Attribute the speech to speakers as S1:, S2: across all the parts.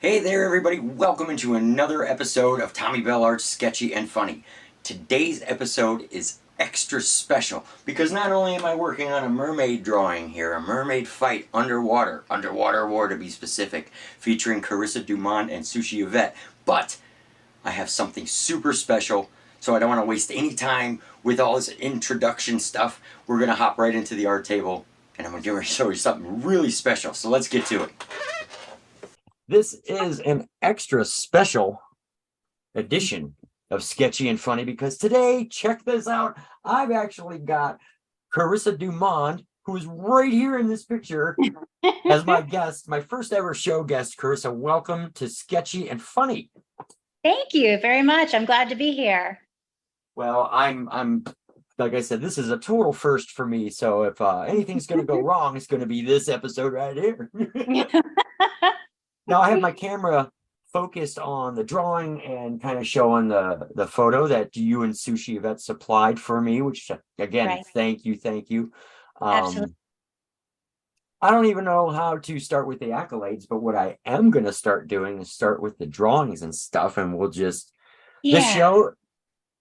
S1: Hey there, everybody. Welcome into another episode of Tommy Bell Art's Sketchy and Funny. Today's episode is extra special because not only am I working on a mermaid drawing here, a mermaid fight underwater war to be specific, featuring Carissa Dumond and Sushii Yvette, but I have something super special, so I don't want to waste any time with all this introduction stuff. We're going to hop right into the art table, and I'm going to show you something really special, so let's get to it. This is an extra special edition of Sketchy and Funny because today, check this out, I've actually got Carissa Dumond, who is right here in this picture, as my guest, my first ever show guest. Carissa, welcome to Sketchy and Funny.
S2: Thank you very much. I'm glad to be here.
S1: Well, I'm like I said, this is a total first for me. So if anything's going to go wrong, it's going to be this episode right here. Now I have my camera focused on the drawing and kind of showing the photo that you and Sushii Yvette supplied for me, which again,
S2: Right.
S1: thank you.
S2: Absolutely.
S1: I don't even know how to start with the accolades, but what I am going to start doing is start with the drawings and stuff, and we'll just the
S2: Yeah.
S1: show.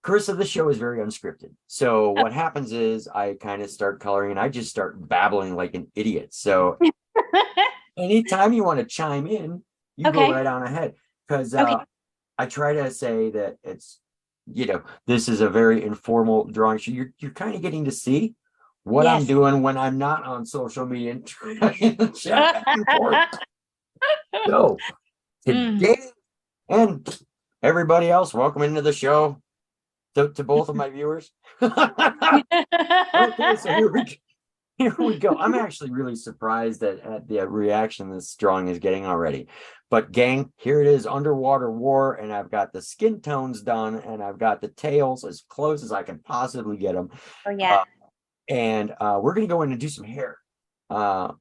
S1: Carissa, the show is very unscripted. So what happens is I kind of start coloring and I just start babbling like an idiot. So anytime you want to chime in, you go
S2: Okay.
S1: right on ahead. Because
S2: Okay.
S1: I try to say that it's, this is a very informal drawing. So you're kind of getting to see what I'm
S2: Yes.
S1: doing when I'm not on social media and trying to chat back and forth. So
S2: Mm.
S1: today, and everybody else, welcome into the show to both of my viewers. Okay, so here we go. I'm actually really surprised at the reaction this drawing is getting already. But gang, here it is, underwater war, and I've got the skin tones done, and I've got the tails as close as I can possibly get them.
S2: Oh yeah.
S1: And we're going to go in and do some hair,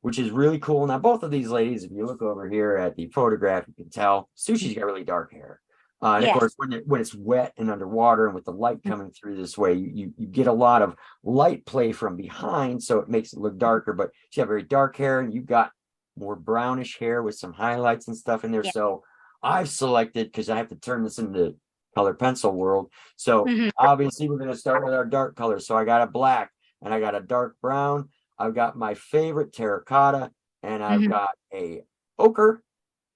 S1: which is really cool. Now, both of these ladies, if you look over here at the photograph, you can tell Sushi's got really dark hair. And of
S2: Yes.
S1: course, when it's wet and underwater and with the light coming through this way, you get a lot of light play from behind, so it makes it look darker. But she have very dark hair, and you've got more brownish hair with some highlights and stuff in there.
S2: Yeah.
S1: So I've selected, because I have to turn this into color pencil world. So
S2: Mhm.
S1: obviously, we're going to start with our dark colors. So I got a black and I got a dark brown. I've got my favorite terracotta, and I've
S2: Mhm.
S1: got a ochre.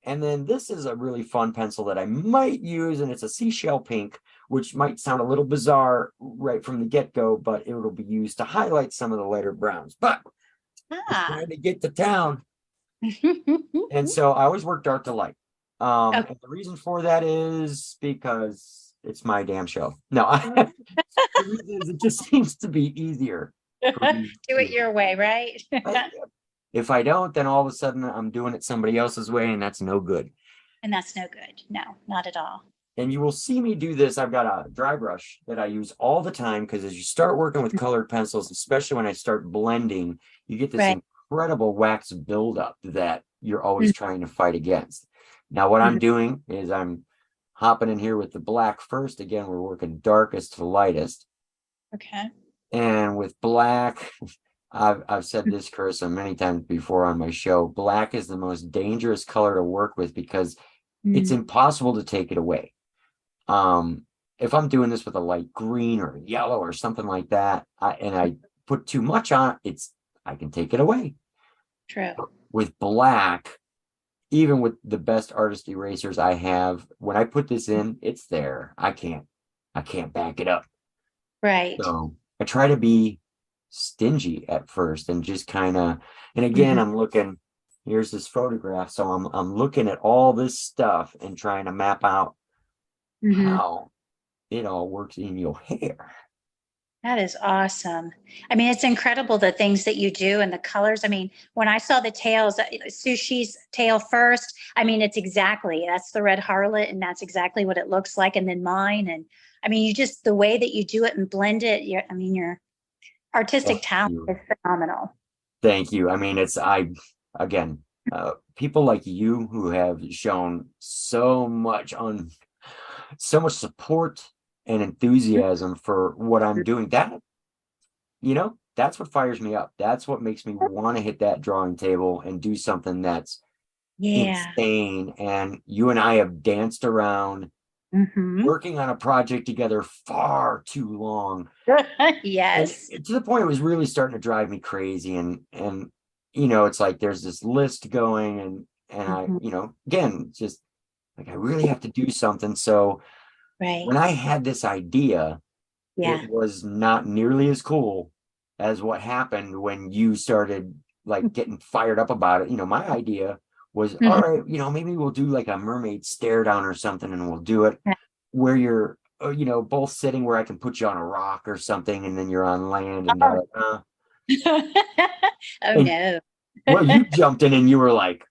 S1: And then this is a really fun pencil that I might use, and it's a seashell pink, which might sound a little bizarre right from the get-go, but it will be used to highlight some of the lighter browns. But it's
S2: Ah.
S1: time to get to town. And so I always work dark to light.
S2: Okay.
S1: And the reason for that is because it's my damn show. No, the reason is it just seems to be easier for me
S2: Do it
S1: to.
S2: your way, right?
S1: If I don't, then all of a sudden I'm doing it somebody else's way, and that's no good.
S2: And that's no good. No, not at all.
S1: And you will see me do this. I've got a dry brush that I use all the time, because as you start working with colored pencils, especially when I start blending, you get this
S2: Right.
S1: incredible wax buildup that you're always trying to fight against. Now, what I'm
S2: Mhm.
S1: doing is I'm hopping in here with the black first. Again, we're working darkest to lightest.
S2: Okay.
S1: And with black, I've said this, Carissa, many times before on my show, black is the most dangerous color to work with because it's
S2: Mm.
S1: impossible to take it away. If I'm doing this with a light green or yellow or something like that, and I put too much on it, I can take it away.
S2: True.
S1: With black, even with the best artist erasers I have, when I put this in, it's there. I can't back it up.
S2: Right.
S1: So I try to be stingy at first and just kind of, and again,
S2: Mhm.
S1: I'm looking, here's this photograph. So I'm looking at all this stuff and trying to map out
S2: Mhm.
S1: how it all works in your hair.
S2: That is awesome. I mean, it's incredible the things that you do and the colors. I mean, when I saw the tails, Sushi's tail first, I mean, that's the red harlot, and that's exactly what it looks like. And then mine. And I mean, the way that you do it and blend it, your artistic
S1: Thank
S2: talent
S1: you.
S2: is phenomenal.
S1: Thank you. I mean, again, people like you who have shown so much support and enthusiasm for what I'm doing. That's what fires me up. That's what makes me want to hit that drawing table and do something that's
S2: Yeah.
S1: insane. And you and I have danced around
S2: Hmm.
S1: working on a project together far too long. And
S2: Yes.
S1: to the point it was really starting to drive me crazy. And you know, it's like there's this list going and I,
S2: Hmm.
S1: you know, again, just like I really have to do something. So
S2: Right.
S1: when I had this idea, it
S2: Yeah.
S1: was not nearly as cool as what happened when you started like getting fired up about it. You know, my idea was, all
S2: Mhm.
S1: right, you know, maybe we'll do like a mermaid stare down or something and we'll do it where you're, you know, both sitting where I can put you on a rock or something and then you're on land and they're
S2: Oh.
S1: like,
S2: Oh
S1: and
S2: no.
S1: well, you jumped in and you were like,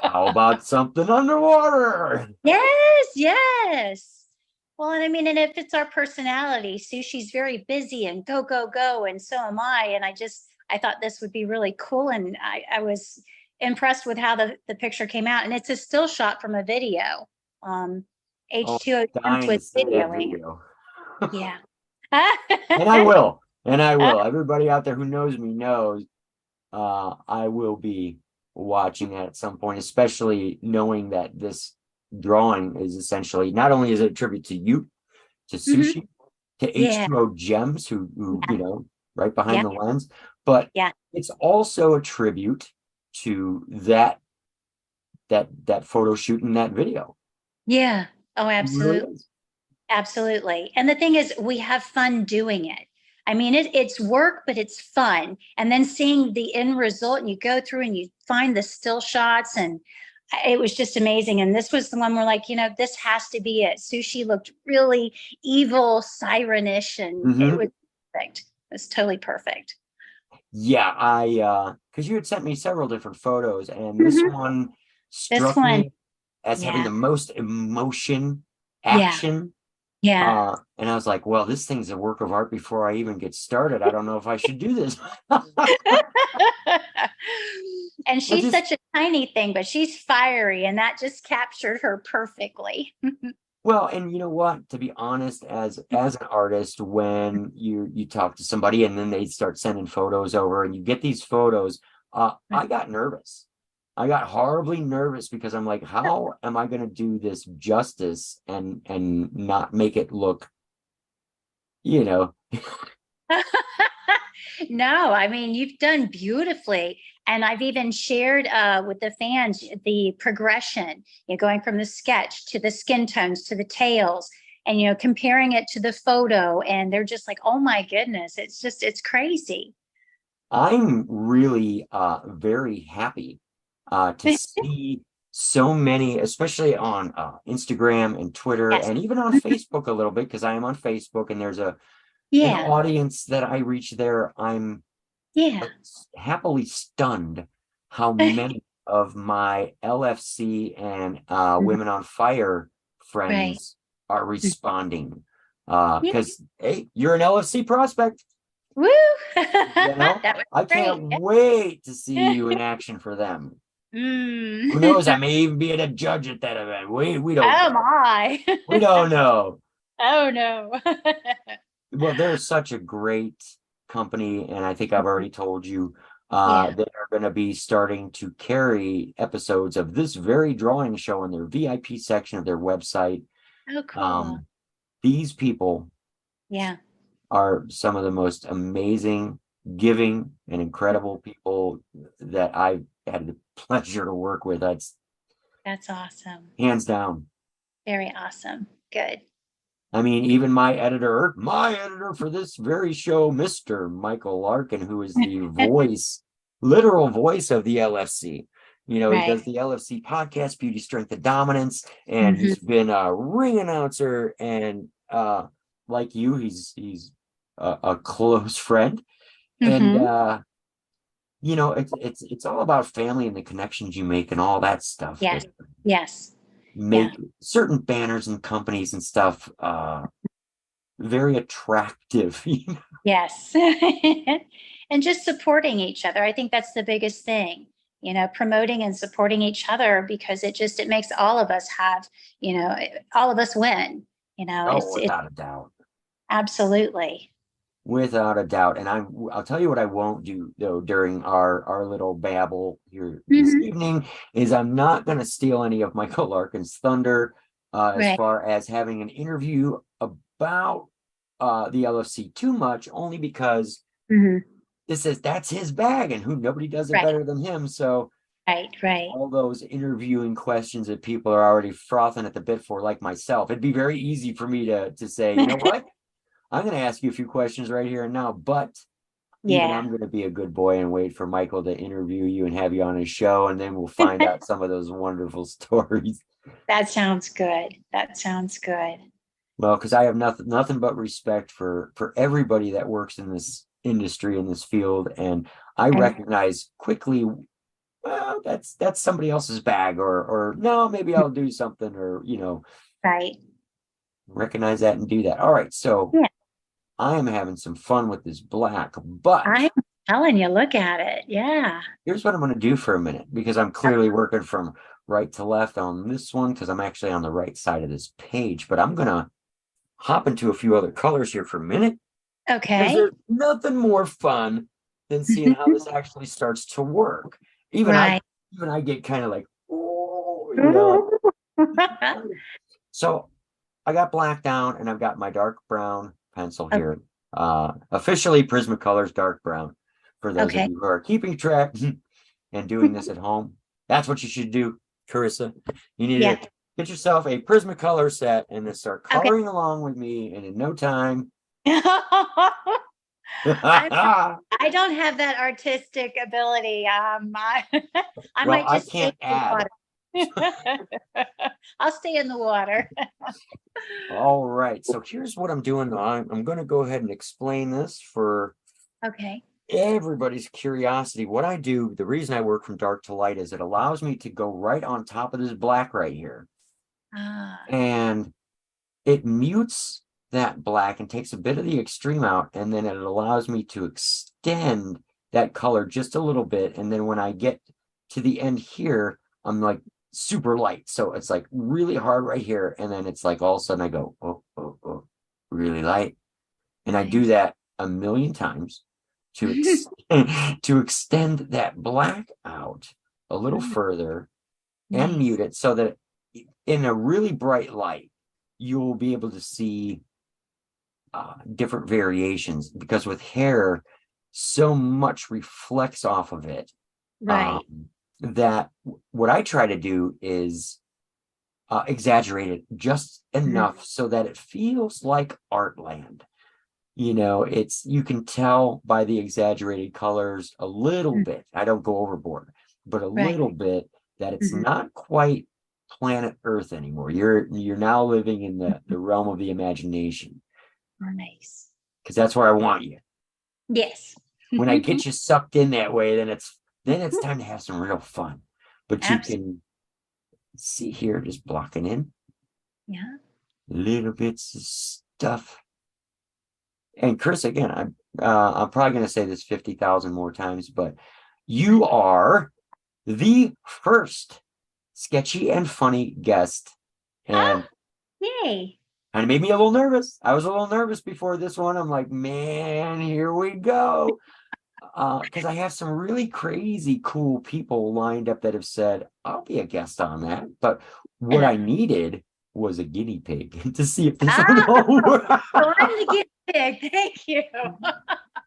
S1: how about something underwater?
S2: Yes, yes. Well, and I mean, and if it's our personality, Sushi's very busy and go, go, go, and so am I. And I thought this would be really cool. And I was impressed with how the picture came out. And it's a still shot from a video. Um,
S1: Oh,
S2: H2O Temps
S1: dying to
S2: was
S1: see that
S2: videoing.
S1: video.
S2: Yeah.
S1: And I will. And I will. Everybody out there who knows me knows I will be watching that at some point, especially knowing that this drawing is essentially not only is it a tribute to you, to
S2: Hmm.
S1: Sushii, to
S2: Yeah.
S1: H2O Gems, who
S2: Yeah.
S1: you know, right
S2: Yeah.
S1: behind the lens, but
S2: Yeah.
S1: it's also a tribute to that photo shoot in that video.
S2: Yeah. Oh,
S1: It really
S2: absolutely.
S1: is.
S2: Absolutely. And the thing is, we have fun doing it. I mean, it's work, but it's fun. And then seeing the end result, and you go through and you find the still shots, and it was just amazing. And this was the one where, like, this has to be it. Sushi looked really evil, sirenish, and it
S1: Hmm.
S2: was perfect. It was totally perfect.
S1: Yeah, because you had sent me several different photos, and this
S2: Hmm.
S1: one
S2: This
S1: struck
S2: one,
S1: me as having
S2: yeah,
S1: the most emotion,
S2: yeah,
S1: action.
S2: yeah.
S1: And I was like, well, this thing's a work of art before I even get started. I don't know if I should do this.
S2: And
S1: Well,
S2: she's
S1: just
S2: such a tiny thing, but she's fiery, and that just captured her perfectly.
S1: well, and you know what? To be honest, as an artist, when you talk to somebody and then they start sending photos over and you get these photos, I got nervous. I got horribly nervous because I'm like, how am I going to do this justice and not make it look, you know,
S2: No, I mean, you've done beautifully. And I've even shared with the fans the progression, going from the sketch to the skin tones to the tails and, comparing it to the photo. And they're just like, oh my goodness, it's crazy.
S1: I'm really very happy to see so many, especially on Instagram and Twitter
S2: Yes.
S1: and even on Facebook a little bit because I am on Facebook and there's an
S2: Yeah.
S1: audience that I reach there. I'm
S2: Yeah.
S1: happily stunned how many of my LFC and Women on Fire
S2: Right.
S1: friends are responding
S2: Yeah.
S1: because hey, you're an LFC prospect.
S2: Woo!
S1: You know,
S2: That was
S1: I can't
S2: great.
S1: wait to see you in action for them. Who
S2: Mm.
S1: knows? I may even be a judge at that event. We don't
S2: Oh
S1: know.
S2: my.
S1: We don't know.
S2: Oh no.
S1: Well, they're such a great company, and I think I've already told you
S2: Yeah.
S1: they are going to be starting to carry episodes of this very drawing show in their VIP section of their website.
S2: Oh, cool.
S1: Um, these people
S2: Yeah.
S1: are some of the most amazing, giving, and incredible people that I've had the pleasure to work with. That's
S2: That's awesome.
S1: hands down.
S2: Very awesome. Good.
S1: I mean, even my editor for this very show, Mr. Michael Larkin, who is the voice, literal voice of the LFC. You know, he
S2: Right.
S1: does the LFC podcast, Beauty, Strength, and Dominance, and
S2: Hmm.
S1: he's been a ring announcer. And like you, he's a close friend. And
S2: Hmm.
S1: you know, it's all about family and the connections you make and all that stuff that
S2: Yes. Yes. Yeah.
S1: make certain banners and companies and stuff very attractive.
S2: Yes. And just supporting each other. I think that's the biggest thing, promoting and supporting each other because it makes all of us have, all of us win.
S1: Oh,
S2: It's
S1: without a doubt.
S2: absolutely.
S1: Without a doubt. And I'll tell you what I won't do though during our little babble here this
S2: Hmm.
S1: evening is I'm not going to steal any of Michael Larkin's thunder as
S2: Right.
S1: far as having an interview about the LFC too much, only because
S2: Hmm.
S1: that's his bag and who nobody does it
S2: Right.
S1: better than him. So
S2: Right. Right.
S1: all those interviewing questions that people are already frothing at the bit for, like myself, it'd be very easy for me to say, you know what? I'm going to ask you a few questions right here and now, but even
S2: Yeah.
S1: I'm going to be a good boy and wait for Michael to interview you and have you on his show, and then we'll find out some of those wonderful stories.
S2: That sounds good. That sounds good.
S1: Well, because I have nothing but respect for everybody that works in this industry in this field, and I
S2: And
S1: recognize quickly, well, that's somebody else's bag, or no, maybe I'll do something, or
S2: right.
S1: recognize that and do that. All right, so
S2: Yeah.
S1: I am having some fun with this black, but
S2: I'm telling you, look at it. Yeah.
S1: here's what I'm going to do for a minute because I'm clearly working from right to left on this one because I'm actually on the right side of this page, but I'm going to hop into a few other colors here for a minute because
S2: Okay.
S1: there's nothing more fun than seeing how this actually starts to work. Even I,
S2: Right.
S1: even I get kind of like, oh. So I got black down and I've got my dark brown pencil here. Officially Prismacolor's dark brown for those of
S2: Okay.
S1: you who are keeping track and doing this at home. That's what you should do, Carissa. You need
S2: Yeah.
S1: to get yourself a Prismacolor set and then start
S2: Okay.
S1: coloring along with me. And in no time,
S2: I'm
S1: well,
S2: I don't have that artistic ability. I might
S1: I
S2: just stay
S1: can't
S2: in the
S1: add.
S2: water. I'll stay in the water.
S1: All right. So here's what I'm doing. I'm going to go ahead and explain this for
S2: Okay.
S1: everybody's curiosity. What I do, the reason I work from dark to light is it allows me to go right on top of this black right here.
S2: Ah,
S1: And it mutes that black and takes a bit of the extreme out, and then it allows me to extend that color just a little bit. And then when I get to the end here, I'm like super light. So it's like really hard right here. And then it's like all of a sudden I go, oh, really light. And I do
S2: nice.
S1: that a million times to to extend that black out a little
S2: Mm,
S1: further and
S2: nice.
S1: mute it so that in a really bright light, you'll be able to see different variations because with hair, so much reflects off of it um,
S2: Right.
S1: that what I try to do is exaggerate it just
S2: Mhm.
S1: enough so that it feels like artland. It's you can tell by the exaggerated colors a little
S2: Mm,
S1: bit. I don't go overboard, but a
S2: right.
S1: little bit that it's
S2: Mhm.
S1: not quite planet Earth anymore. You're now living in the realm of the imagination
S2: Nice.
S1: because that's where I want you.
S2: Yes.
S1: When I get you sucked in that way, then it's time to have some real fun. But you
S2: Absolutely.
S1: can see here, just blocking in
S2: Yeah.
S1: little bits of stuff. And Chris, again, I'm probably going to say this 50,000 more times, but you are the first sketchy and funny guest,
S2: Oh,
S1: and
S2: yay.
S1: kind of made me a little nervous. I was a little nervous before this one. I'm like, man, here we go. Because I have some really crazy cool people lined up that have said, I'll be a guest on that. But what I needed was a guinea pig to see if this would
S2: Oh,
S1: hold.
S2: so I'm the guinea pig. Thank you.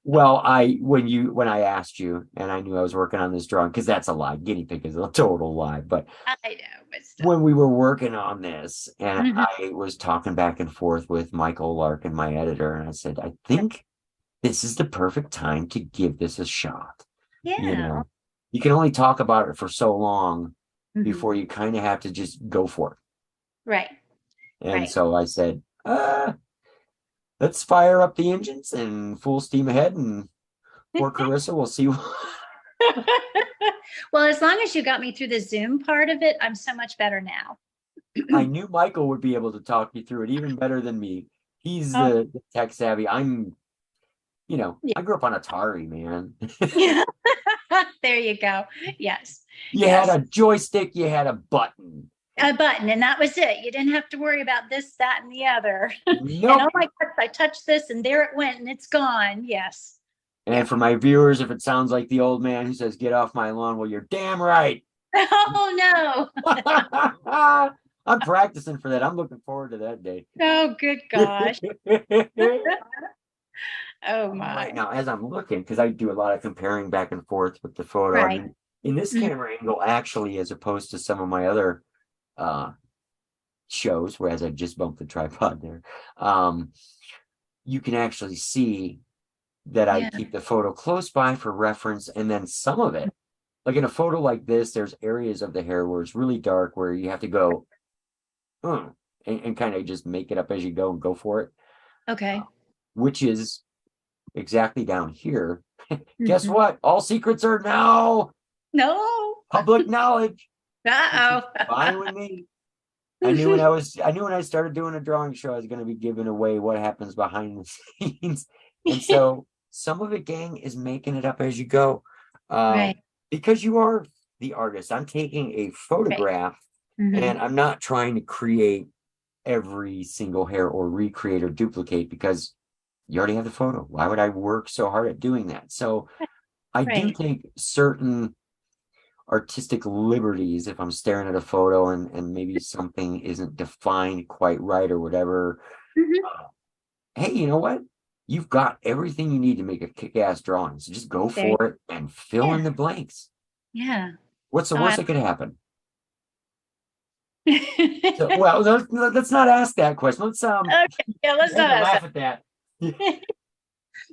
S1: Well, when I asked you and I knew I was working on this drawing, because that's a lie. Guinea pig is a total lie. But
S2: I know, but still.
S1: when we were working on this and
S2: Mhm.
S1: I was talking back and forth with Michael Larkin, my editor, and I said, I think this is the perfect time to give this a shot. You
S2: Yeah.
S1: know, you can only talk about it for so long
S2: Mhm.
S1: before you kind of have to just go for it.
S2: Right.
S1: And
S2: Right.
S1: so I said, let's fire up the engines and full steam ahead. And poor Carissa, we'll see.
S2: Well, as long as you got me through the Zoom part of it, I'm so much better now.
S1: I knew Michael would be able to talk you through it even better than me. He's
S2: Oh,
S1: the tech savvy.
S2: yeah.
S1: I grew up on Atari, man.
S2: There you go. Yes.
S1: You had
S2: Yes.
S1: a joystick, you had a button.
S2: a button, and that was it. You didn't have to worry about this, that, and the other. And
S1: Nope.
S2: oh my gosh, I touched this and there it went and it's gone. Yes. Yeah.
S1: And for my viewers, if it sounds like the old man who says, "Get off my lawn," well, you're damn right.
S2: Oh no.
S1: I'm practicing for that. I'm looking forward to that day.
S2: Oh, good gosh. Oh
S1: All
S2: my.
S1: right, now as I'm looking, because I do a lot of comparing back and forth with the photo. I
S2: Right.
S1: mean, in this camera angle, actually, as opposed to some of my other shows, whereas I just bumped the tripod there, you can actually see that I keep the photo close by for reference, and then some of it, like in a photo like this, there's areas of the hair where it's really dark, where you have to go, and kind of just make it up as you go and go for it.
S2: Okay.
S1: Which is exactly down here. Guess what? All secrets are now public knowledge.
S2: Uh-oh.
S1: Fine with me. I knew when I started doing a drawing show, I was going to be giving away what happens behind the scenes. And so some of it, gang, is making it up as you go.
S2: Right.
S1: Because you are the artist. I'm taking a photograph and I'm not trying to create every single hair or recreate or duplicate, because you already have the photo. Why would I work so hard at doing that? So I do take certain artistic liberties if I'm staring at a photo and maybe something isn't defined quite right or whatever. Hey, you know what? You've got everything you need to make a kick-ass drawing. So just go for it and fill in the blanks.
S2: Yeah.
S1: What's the worst that could happen? So, well, let's not ask that question. Let's
S2: okay. Yeah, let's not
S1: laugh at that.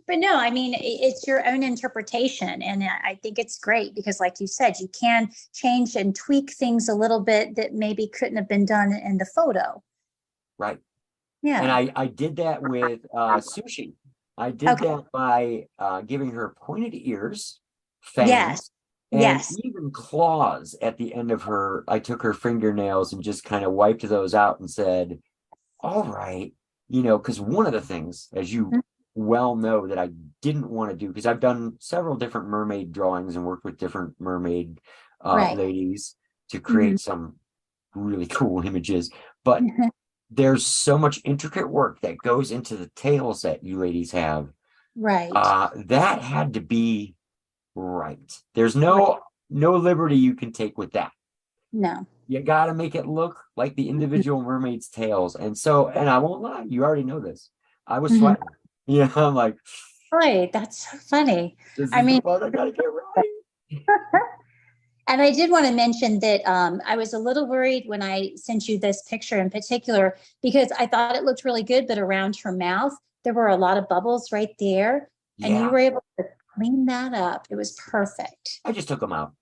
S2: But no, I mean, it's your own interpretation. And I think it's great because, like you said, you can change and tweak things a little bit that maybe couldn't have been done in the photo.
S1: Right.
S2: Yeah.
S1: And I did that with Sushii. I did that by giving her pointed ears, fangs, and even claws at the end of her. I took her fingernails and just kind of wiped those out and said, all right, because one of the things, as you well know, that I didn't want to do, because I've done several different mermaid drawings and worked with different mermaid ladies to create some really cool images, but there's so much intricate work that goes into the tails that you ladies have.
S2: Right.
S1: That had to be right. There's no liberty you can take with that.
S2: No.
S1: You got to make it look like the individual mermaid's tails. And so, and I won't lie, you already know this. I was sweating. Yeah, I'm like,
S2: right. That's so funny.
S1: I mean, I got to get right.
S2: And I did want to mention that I was a little worried when I sent you this picture in particular, because I thought it looked really good, but around her mouth, there were a lot of bubbles right there. Yeah. And you were able to clean that up. It was perfect.
S1: I just took them out.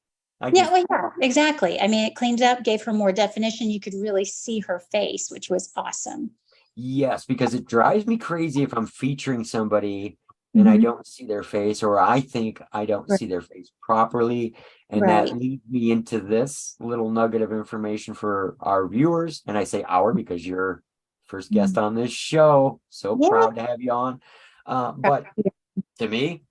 S2: Yeah, exactly. I mean, it cleaned up, gave her more definition. You could really see her face, which was awesome.
S1: Yes, because it drives me crazy if I'm featuring somebody and I don't see their face, or I think I don't see their face properly. And that leads me into this little nugget of information for our viewers. And I say our because you're first guest on this show. So proud to have you on. But to me,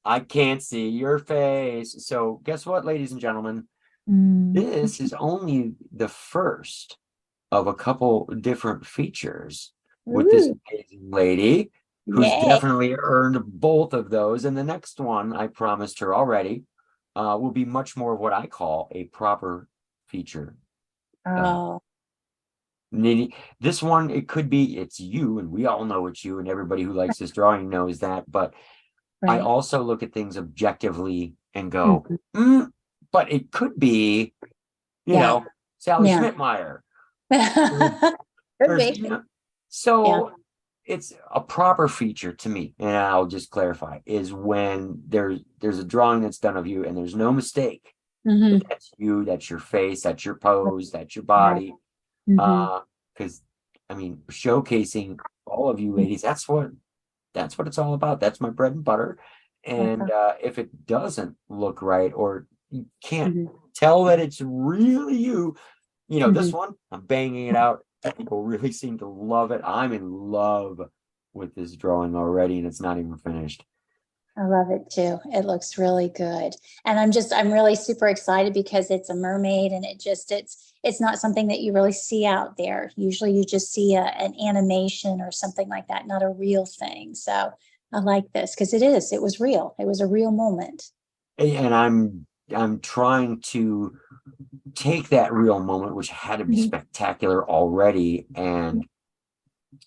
S1: I can't see your face. So guess what, ladies and gentlemen? This is only the first of a couple different features with this amazing lady who's definitely earned both of those. And the next one, I promised her already, will be much more of what I call a proper feature. This one, it could be, it's you, and we all know it's you, and everybody who likes this drawing knows that. But I also look at things objectively and go, but it could be, you know, Sally Schmidtmeyer. So it's a proper feature to me, and I'll just clarify, is when there's a drawing that's done of you and there's no mistake. That's you, that's your face, that's your pose, that's your body. Because I mean, showcasing all of you ladies, that's what it's all about. That's my bread and butter. And if it doesn't look right, or you can't tell that it's really you, this one, I'm banging it out. People really seem to love it. I'm in love with this drawing already, and it's not even finished.
S2: I love it too. It looks really good. And I'm really super excited because it's a mermaid and it's not something that you really see out there. Usually you just see an animation or something like that, not a real thing. So I like this because it was real. It was a real moment.
S1: And I'm trying to take that real moment, which had to be
S2: Mhm.
S1: spectacular already, and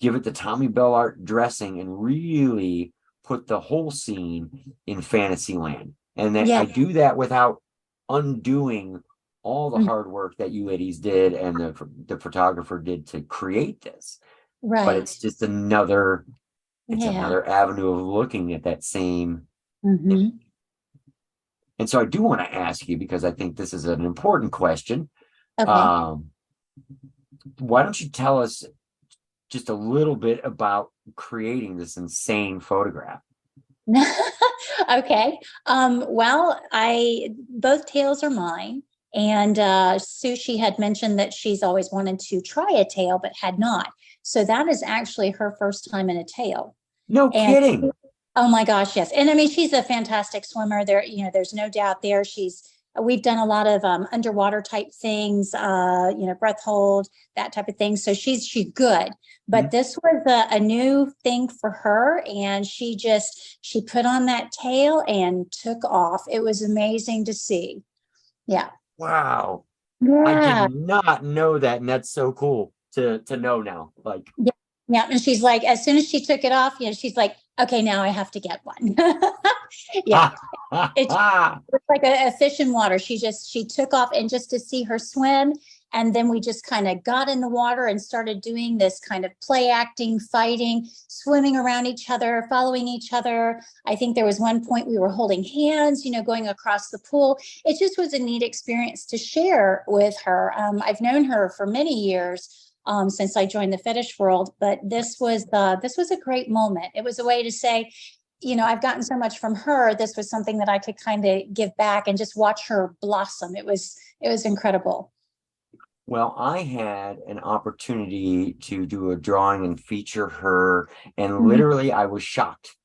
S1: give it the Tommy Bell art dressing and really put the whole scene in Fantasyland. And that
S2: Yeah.
S1: I do that without undoing all the
S2: Mhm.
S1: hard work that you ladies did and the photographer did to create this. But
S2: Right.
S1: it's just another
S2: Yeah.
S1: avenue of looking at that same.
S2: Hmm.
S1: And so I do want to ask you, because I think this is an important question.
S2: Okay.
S1: Um, why don't you tell us just a little bit about creating this insane photograph?
S2: Okay. Well, I both tails are mine. And Sushi had mentioned that she's always wanted to try a tail, but had not. So that is actually her first time in a tail.
S1: No
S2: And
S1: kidding.
S2: oh my gosh, yes. And I mean, she's a fantastic swimmer. There's no doubt there. We've done a lot of underwater type things, breath hold, that type of thing. So she's good. But this was a new thing for her. And she put on that tail and took off. It was amazing to see. Yeah.
S1: Wow. I did
S2: Yeah.
S1: not know that. And that's so cool to know now. Like,
S2: Yeah. Yeah. And she's like, as soon as she took it off, she's like, okay, now I have to get one. Yeah. It's like a fish in water. She took off and just to see her swim. And then we just kind of got in the water and started doing this kind of play acting, fighting, swimming around each other, following each other. I think there was one point we were holding hands, going across the pool. It just was a neat experience to share with her. I've known her for many years. Since I joined the fetish world, but this was a great moment. It was a way to say, I've gotten so much from her. This was something that I could kind of give back and just watch her blossom. It was incredible.
S1: well, I had an opportunity to do a drawing and feature her, and
S2: Mhm.
S1: literally I was shocked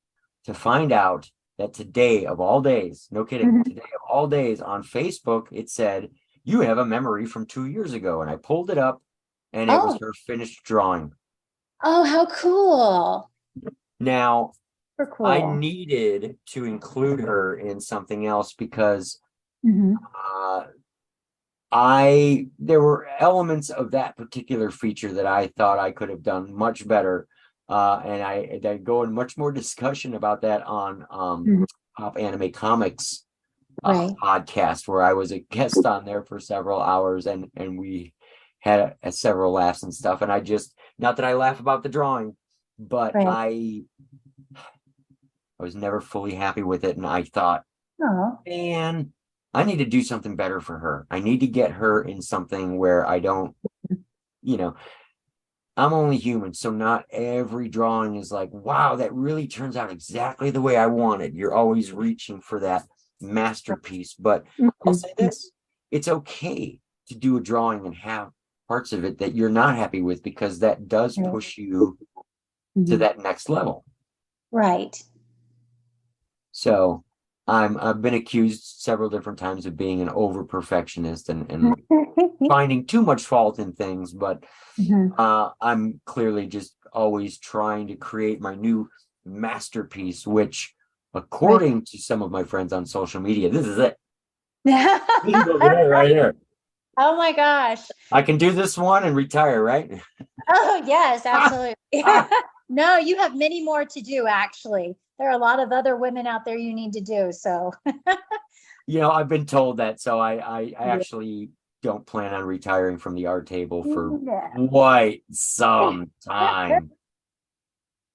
S1: to find out that today of all days, no kidding,
S2: Mhm.
S1: today of all days on Facebook, it said, you have a memory from 2 years ago. And I pulled it up and it was
S2: Oh,
S1: her finished drawing.
S2: oh, how cool.
S1: Now,
S2: Super
S1: I
S2: cool.
S1: needed to include her in something else because
S2: Hmm.
S1: uh, there were elements of that particular feature that I thought I could have done much better. And I go in much more discussion about that on
S2: Mhm.
S1: Pop Anime Comics
S2: Right.
S1: podcast, where I was a guest on there for several hours, and we had several laughs and stuff. And I just, not that I laugh about the drawing, but
S2: Right.
S1: I was never fully happy with it, and I thought,
S2: Oh,
S1: man, I need to do something better for her. I need to get her in something where I don't, you know, I'm only human, so not every drawing is like, wow, that really turns out exactly the way I wanted. You're always reaching for that masterpiece. But I'll say
S2: mhm.
S1: this, it's okay to do a drawing and have parts of it that you're not happy with, because that does
S2: Right.
S1: push you to
S2: Mhm.
S1: that next level.
S2: Right.
S1: So I've been accused several different times of being an over perfectionist and finding too much fault in things, but
S2: Mhm.
S1: I'm clearly just always trying to create my new masterpiece, which,
S2: Right.
S1: according to some of my friends on social media, this is it. This is the guy right here.
S2: Oh my gosh.
S1: I can do this one and retire, right?
S2: Oh, yes, absolutely. No, you have many more to do, actually. There are a lot of other women out there you need to do. So,
S1: I've been told that, so I actually don't plan on retiring from the art table for
S2: yeah.
S1: quite some time.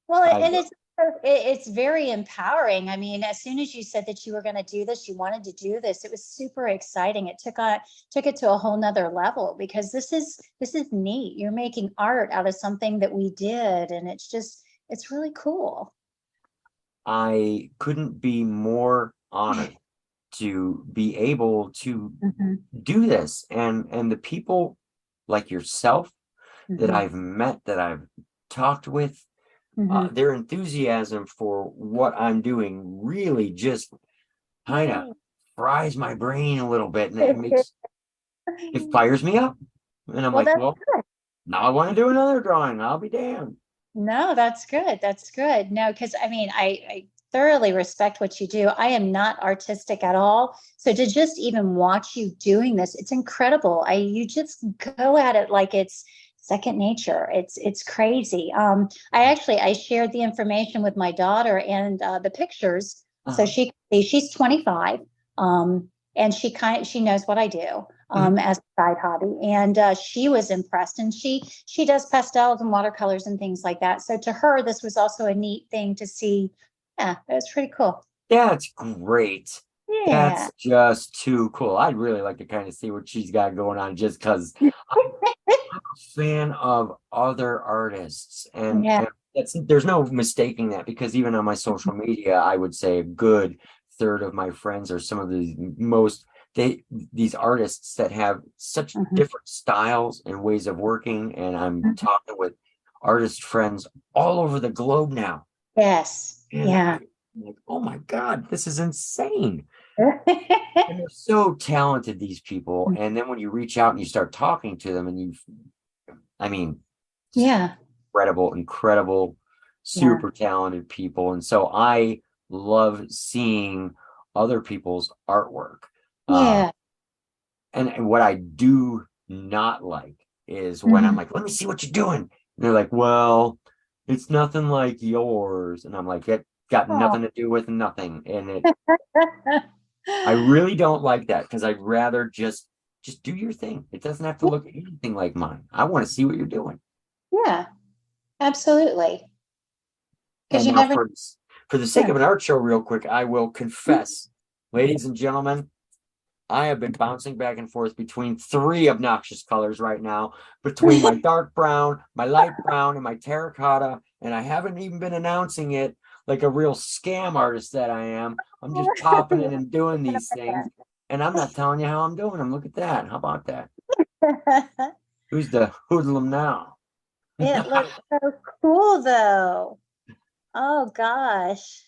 S2: Well,
S1: I
S2: and it's very empowering. I mean, as soon as you said that you were going to do this, you wanted to do this, it was super exciting. It took it to a whole nother level because this is neat. You're making art out of something that we did, and it's really cool.
S1: I couldn't be more honored to be able to
S2: Mhm.
S1: do this, and the people like yourself that
S2: Mhm.
S1: I've met, that I've talked with,
S2: Mm-hmm.
S1: their enthusiasm for what I'm doing really just kind of fries my brain a little bit, and it fires me up. And I'm
S2: Well,
S1: like,
S2: that's
S1: well, now I want to do another drawing. I'll be damned.
S2: no, that's good. That's good. No, because I mean, I thoroughly respect what you do. I am not artistic at all. So to just even watch you doing this, it's incredible. You just go at it like it's second nature. It's crazy. I shared the information with my daughter and the pictures, so
S1: Uh-huh.
S2: she can see. She's 25, and she knows what I do
S1: Mhm.
S2: as a side hobby, and she was impressed. And she does pastels and watercolors and things like that. So to her, this was also a neat thing to see. Yeah, it was pretty cool.
S1: That's great.
S2: Yeah.
S1: That's just too cool. I'd really like to kind of see what she's got going on just because I'm a fan of other artists.
S2: Yeah.
S1: And there's no mistaking that because even on my social media, I would say a good third of my friends are some of the most these artists that have such
S2: Mhm.
S1: different styles and ways of working. And I'm talking with artist friends all over the globe now.
S2: Yes.
S1: And
S2: Yeah.
S1: I'm like, oh my God, this is insane. And they're so talented, these people. And then when you reach out and you start talking to them, and I mean, just
S2: Yeah.
S1: incredible,
S2: Yeah.
S1: super talented people. And so I love seeing other people's artwork. Uh,
S2: Yeah.
S1: and what I do not like is when I'm
S2: Mhm.
S1: like, let me see what you're doing. And they're like, well, it's nothing like yours. And I'm like, it got
S2: Oh.
S1: nothing to do with nothing. I really don't like that because I'd rather just do your thing. It doesn't have to look anything like mine. I want to see what you're doing.
S2: Yeah, absolutely. Because
S1: And
S2: you
S1: now
S2: never,
S1: for the sake
S2: yeah.
S1: of an art show, real quick, I will confess, ladies and gentlemen, I have been bouncing back and forth between three obnoxious colors right now, between my dark brown, my light brown, and my terracotta, and I haven't even been announcing it like a real scam artist that I am. I'm just popping in and doing these things, and I'm not telling you how I'm doing them. Look at that. How about that? Who's the hoodlum now?
S2: It looks so cool though. Oh gosh.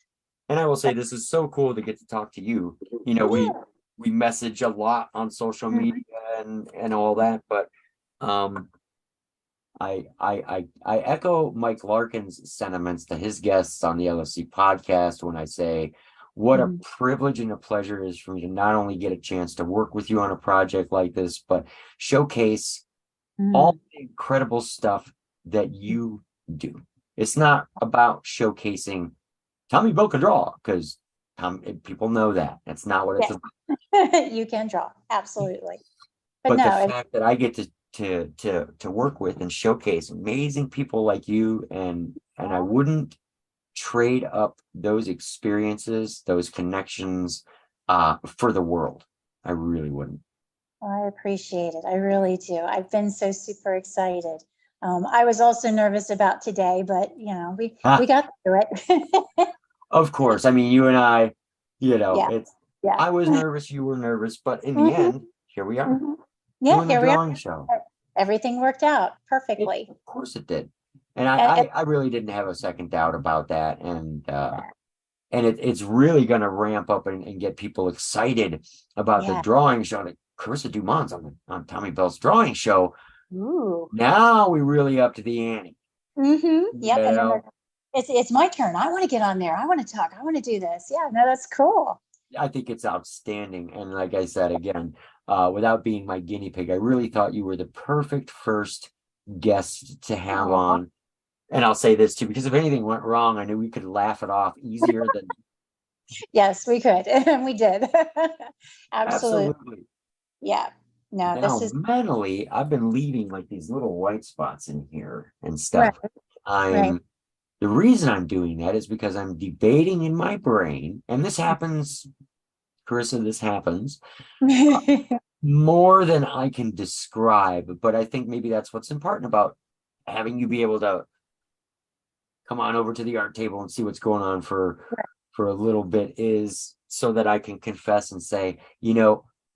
S1: And I will say this is so cool to get to talk to you. You know,
S2: Yeah.
S1: we message a lot on social
S2: Mhm.
S1: media and all that, but um I echo Mike Larkin's sentiments to his guests on the LFC podcast when I say what a
S2: Mhm.
S1: privilege and a pleasure it is for me to not only get a chance to work with you on a project like this, but showcase all
S2: Mhm.
S1: the incredible stuff that you do. It's not about showcasing Tommy Bill can draw because people know that. That's not what it's
S2: Yes.
S1: about.
S2: You can draw. Absolutely. But
S1: But the
S2: no,
S1: fact that I get to work with and showcase amazing people like you and I wouldn't trade up those experiences, those connections for the world. I really wouldn't.
S2: I appreciate it. I really do. I've been so super excited. I was also nervous about today, but we
S1: Ah,
S2: got through it.
S1: of course. I mean, you and I,
S2: Yeah.
S1: it's
S2: Yeah.
S1: I was nervous, you were nervous, but in the
S2: Mhm.
S1: end, here we are
S2: Mhm. Yeah,
S1: doing the
S2: here we are.
S1: drawing show.
S2: Everything worked out
S1: It,
S2: perfectly.
S1: of course it did. And
S2: And
S1: I really didn't have a second doubt about that. And it's really going to ramp up and get people excited about the
S2: yeah.
S1: drawing show. Like Carissa Dumond's on Tommy Bell's drawing show.
S2: Ooh.
S1: Now we really up to the ante. You
S2: Yep. And then
S1: know,
S2: it's my turn. I want to get on there. I want to talk. I want to do this. Yeah, no, that's cool.
S1: I think it's outstanding. And like I said again, without being my guinea pig, I really thought you were the perfect first guest to have
S2: Aw.
S1: on. And I'll say this too, because if anything went wrong, I knew we could laugh it off easier than
S2: Yes, we could. And we did. Absolutely.
S1: absolutely.
S2: Yeah. No, this
S1: Now,
S2: is
S1: mentally, I've been leaving like these little white spots in here and
S2: right.
S1: stuff.
S2: Right.
S1: I'm The reason I'm doing that is because I'm debating in my brain, and this happens, Carissa, this happens more than I can describe, but I think maybe that's what's important about having you be able to come on over to the art table and see what's going on for a little bit is so that I can confess and say,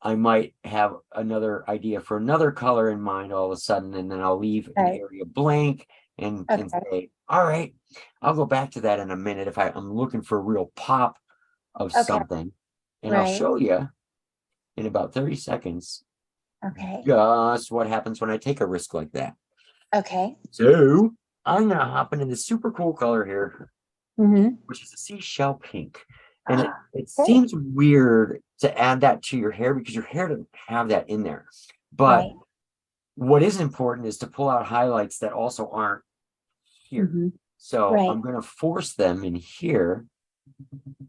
S1: I might have another idea for another color in mind all of a sudden, and then I'll leave an
S2: Right.
S1: area blank and
S2: Okay.
S1: say, All right. I'll go back to that in a minute if I'm looking for a real pop of
S2: Okay.
S1: something. And I'll
S2: Right.
S1: show you in about 30 seconds
S2: Okay.
S1: just what happens when I take a risk like that.
S2: Okay.
S1: So I'm gonna hop into this super cool color here,
S2: Mm-hmm.
S1: which is a seashell pink. And it
S2: Okay.
S1: seems weird to add that to your hair because your hair doesn't have that in there. But
S2: Right.
S1: what is important is to pull out highlights that also aren't here.
S2: Mm-hmm.
S1: So
S2: Right.
S1: I'm going to force them in here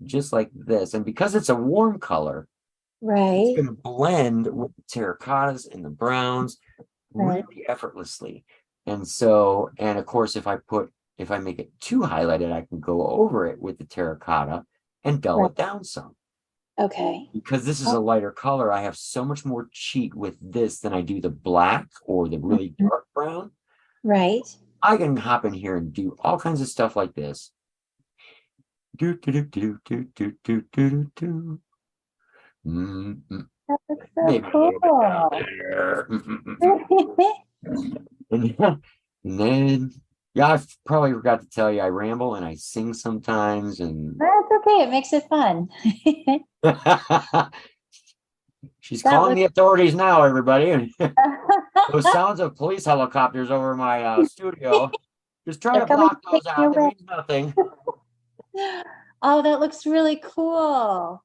S1: just like this. And because it's a warm color, it's
S2: Right.
S1: going to blend with the terracottas and the browns
S2: Right.
S1: really effortlessly. And so, and of course, if I make it too highlighted, I can go over it with the terracotta and dull
S2: Right.
S1: it down some.
S2: Okay.
S1: Because this is
S2: Oh,
S1: a lighter color, I have so much more cheat with this than I do the black or the really
S2: mhm.
S1: dark brown.
S2: Right.
S1: I can hop in here and do all kinds of stuff like this. Do do do do do do do do do.
S2: That looks so
S1: Maybe a little bit down
S2: cool.
S1: there.
S2: That's
S1: And then, yeah, I probably forgot to tell you, I ramble and I sing sometimes, and
S2: okay. It makes it fun.
S1: she's
S2: That
S1: calling
S2: looks
S1: the authorities now, everybody. Those sounds of police helicopters over my studio. Just try
S2: they're
S1: to
S2: coming to
S1: block
S2: take
S1: those
S2: me
S1: out. That
S2: away.
S1: means nothing.
S2: Oh, that looks really cool.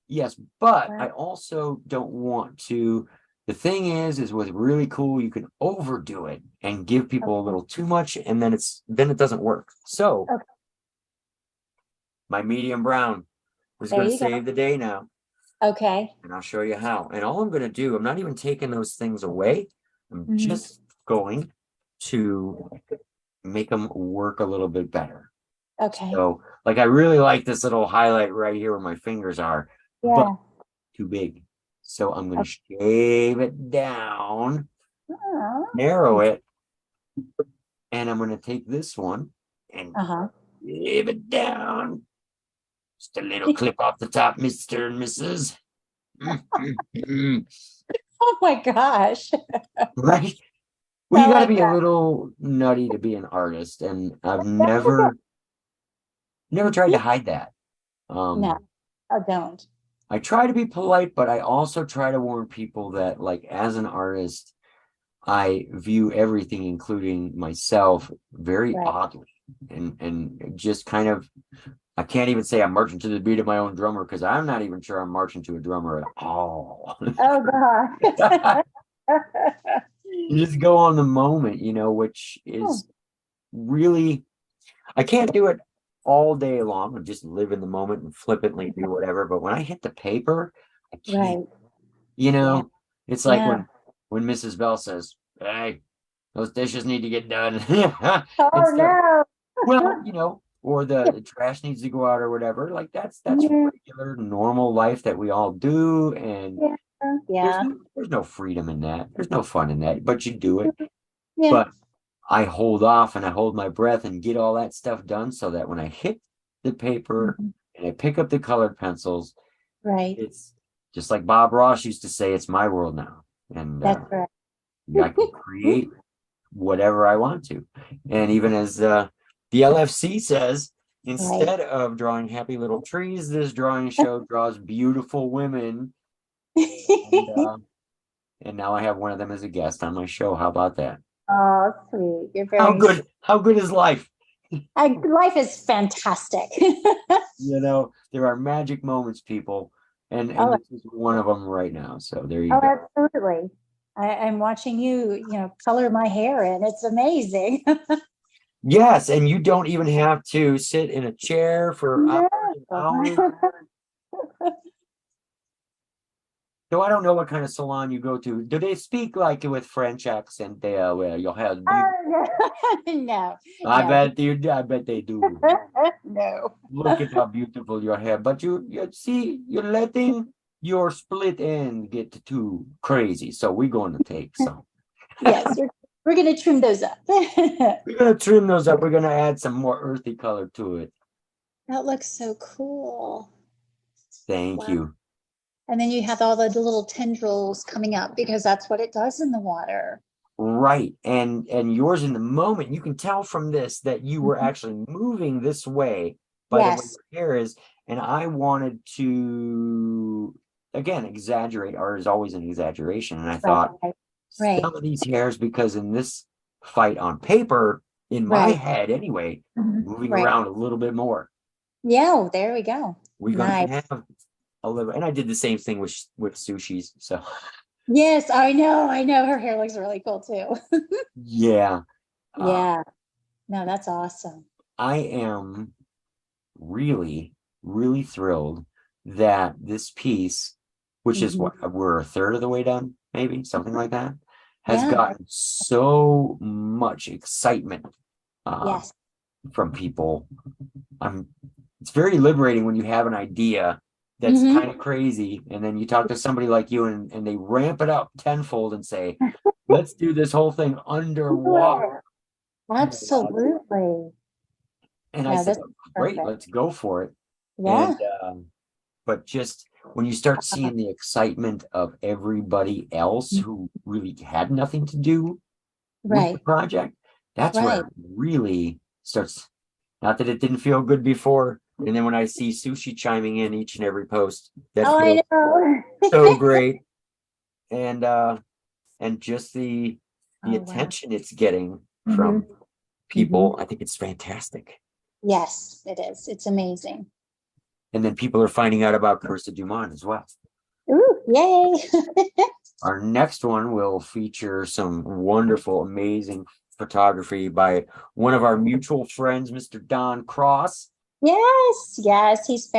S1: Yes, but
S2: Wow.
S1: I also don't want to. The thing is with really cool, you can overdo it and give people a
S2: Okay.
S1: little too much, and then it doesn't work. So
S2: Okay.
S1: my medium brown is
S2: There
S1: going to
S2: you go.
S1: save the day now,
S2: Okay.
S1: and I'll show you how. And all I'm going to do, I'm not even taking those things away. I'm
S2: Hmm.
S1: just going to make them work a little bit better.
S2: Okay.
S1: So, like, I really like this little highlight right here where my fingers are, but
S2: Yeah.
S1: too big. So I'm going to shave it down, narrow
S2: Okay.
S1: it, and I'm going to take this one and
S2: Uh-huh.
S1: shave it down. Just a little clip off the top, Mr. and Mrs.
S2: Oh my gosh.
S1: Right? Well,
S2: I
S1: you got to
S2: like
S1: be a
S2: that.
S1: little nutty to be an artist, and I've
S2: That's okay.
S1: never tried to hide that.
S2: No,
S1: Um,
S2: I don't.
S1: I try to be polite, but I also try to warn people that, like, as an artist, I view everything, including myself, very
S2: Right.
S1: oddly, and just kind of. I can't even say I'm marching to the beat of my own drummer because I'm not even sure I'm marching to a drummer at all.
S2: Oh God.
S1: You just go on the moment, which
S2: Oh,
S1: is really. I can't do it all day long and just live in the moment and flippantly do whatever. But when I hit the paper, I can't.
S2: right.
S1: You
S2: Yeah.
S1: know, it's like
S2: Yeah.
S1: when Mrs. Bell says, "Hey, those dishes need to get done."
S2: Oh
S1: It's the
S2: no.
S1: well, or the trash needs to go out or whatever. Like that's
S2: Yeah.
S1: regular, normal life that we all do, and
S2: Yeah. Yeah.
S1: there's no freedom in that. There's no fun in that, but you do it.
S2: Yeah.
S1: But I hold off and I hold my breath and get all that stuff done so that when I hit the paper
S2: Mhm.
S1: and I pick up the colored pencils,
S2: Right.
S1: it's just like Bob Ross used to say, it's my world now. And
S2: That's right.
S1: I can create whatever I want to. And even as the LFC says,
S2: Right.
S1: instead of drawing happy little trees, this drawing show draws beautiful women. And, now I have one of them as a guest on my show. How about that?
S2: Oh, sweet. You're
S1: How
S2: very
S1: good?
S2: sweet.
S1: How good is life?
S2: Life is fantastic.
S1: There are magic moments, people, and
S2: Oh,
S1: this is one of them right now. So there you
S2: oh,
S1: go.
S2: absolutely. I'm watching you, color my hair in. It's amazing.
S1: Yes, and you don't even have to sit in a chair for hours
S2: No.
S1: and hours. So I don't know what kind of salon you go to. Do they speak like with French accent there where your hair is beautiful?
S2: No,
S1: I
S2: no,
S1: bet you I bet they do.
S2: no.
S1: Look at how beautiful your hair. But you see, you're letting your split end get too crazy. So we're going to take some.
S2: Yes, we're going to trim those up.
S1: We're going to trim those up. We're going to add some more earthy color to it.
S2: That looks so cool.
S1: Thank
S2: Wow.
S1: you.
S2: And then you have all the little tendrils coming up because that's what it does in the water.
S1: Right. And yours in the moment, you can tell from this that you were
S2: Mhm.
S1: actually moving this way by the way
S2: Yes.
S1: your hair is. And I wanted to, again, exaggerate. Art is always an exaggeration. And I
S2: Right.
S1: thought
S2: Right.
S1: some of these hairs, because in this fight on paper, in my
S2: Right.
S1: head anyway,
S2: Mhm.
S1: moving
S2: Right.
S1: around a little bit more.
S2: Yeah. Oh, there we go.
S1: We're gonna
S2: Nice.
S1: have a little, and I did the same thing with Sushi's. So
S2: Yes, I know. I know. Her hair looks really cool too.
S1: yeah. Uh,
S2: Yeah. No, that's awesome.
S1: I am really, really thrilled that this piece, which is
S2: Hmm.
S1: what we're a third of the way done, maybe something like that, has
S2: Yeah.
S1: gotten so much excitement uh,
S2: Yes.
S1: from people. I'm, it's very liberating when you have an idea that's kind
S2: Hmm.
S1: of crazy, and then you talk to somebody like you, and they ramp it up tenfold and say, let's do this whole thing underwater.
S2: Sure. Absolutely.
S1: And I
S2: No,
S1: said,
S2: this is
S1: great,
S2: perfect.
S1: let's go for it. And
S2: Yeah.
S1: but just when you start
S2: Uh,
S1: seeing the excitement of everybody else who really had nothing to do with the
S2: Right.
S1: project, that's where
S2: Right.
S1: it really starts. Not that it didn't feel good before. And then when I see Sushi chiming in each and every post, that
S2: Oh, I
S1: feels
S2: know.
S1: so great. And just the
S2: Oh, wow.
S1: attention it's getting
S2: Hmm.
S1: from
S2: Hmm.
S1: people, I think it's fantastic.
S2: Yes, it is. It's amazing.
S1: And then people are finding out about Carissa Dumond as well.
S2: Ooh, yay.
S1: Our next one will feature some wonderful, amazing photography by one of our mutual friends, Mr. Don Cross.
S2: Yes, yes, he's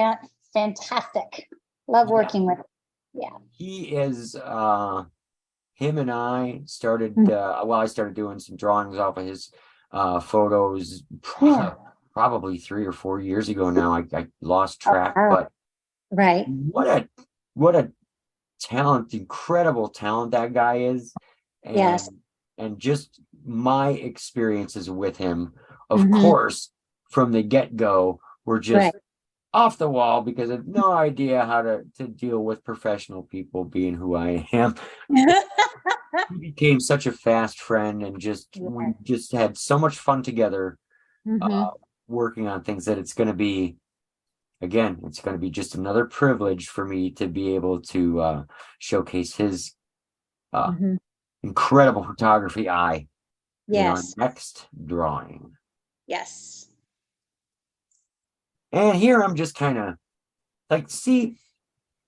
S2: fantastic. Love
S1: Yeah,
S2: working with him. Yeah.
S1: he is him and I started
S2: Mhm.
S1: well, I started doing some drawings off of his photos
S2: Yeah.
S1: probably 3 or 4 years ago now. I lost
S2: Oh,
S1: track,
S2: wow.
S1: but
S2: Right.
S1: what a talent, incredible talent that guy is.
S2: Yes.
S1: And just my experiences with him, of
S2: Hmm.
S1: course, from the get-go were
S2: Right.
S1: just off the wall because I had no idea how to deal with professional people being who I am. He became such a fast friend, and just we
S2: Yeah.
S1: just had so much fun together uh
S2: Hmm.
S1: working on things that it's going to be, again, it's going to be just another privilege for me to be able to showcase his uh,
S2: Hmm.
S1: incredible photography eye in our
S2: Yes.
S1: next drawing.
S2: Yes.
S1: And here I'm just kind of like, see,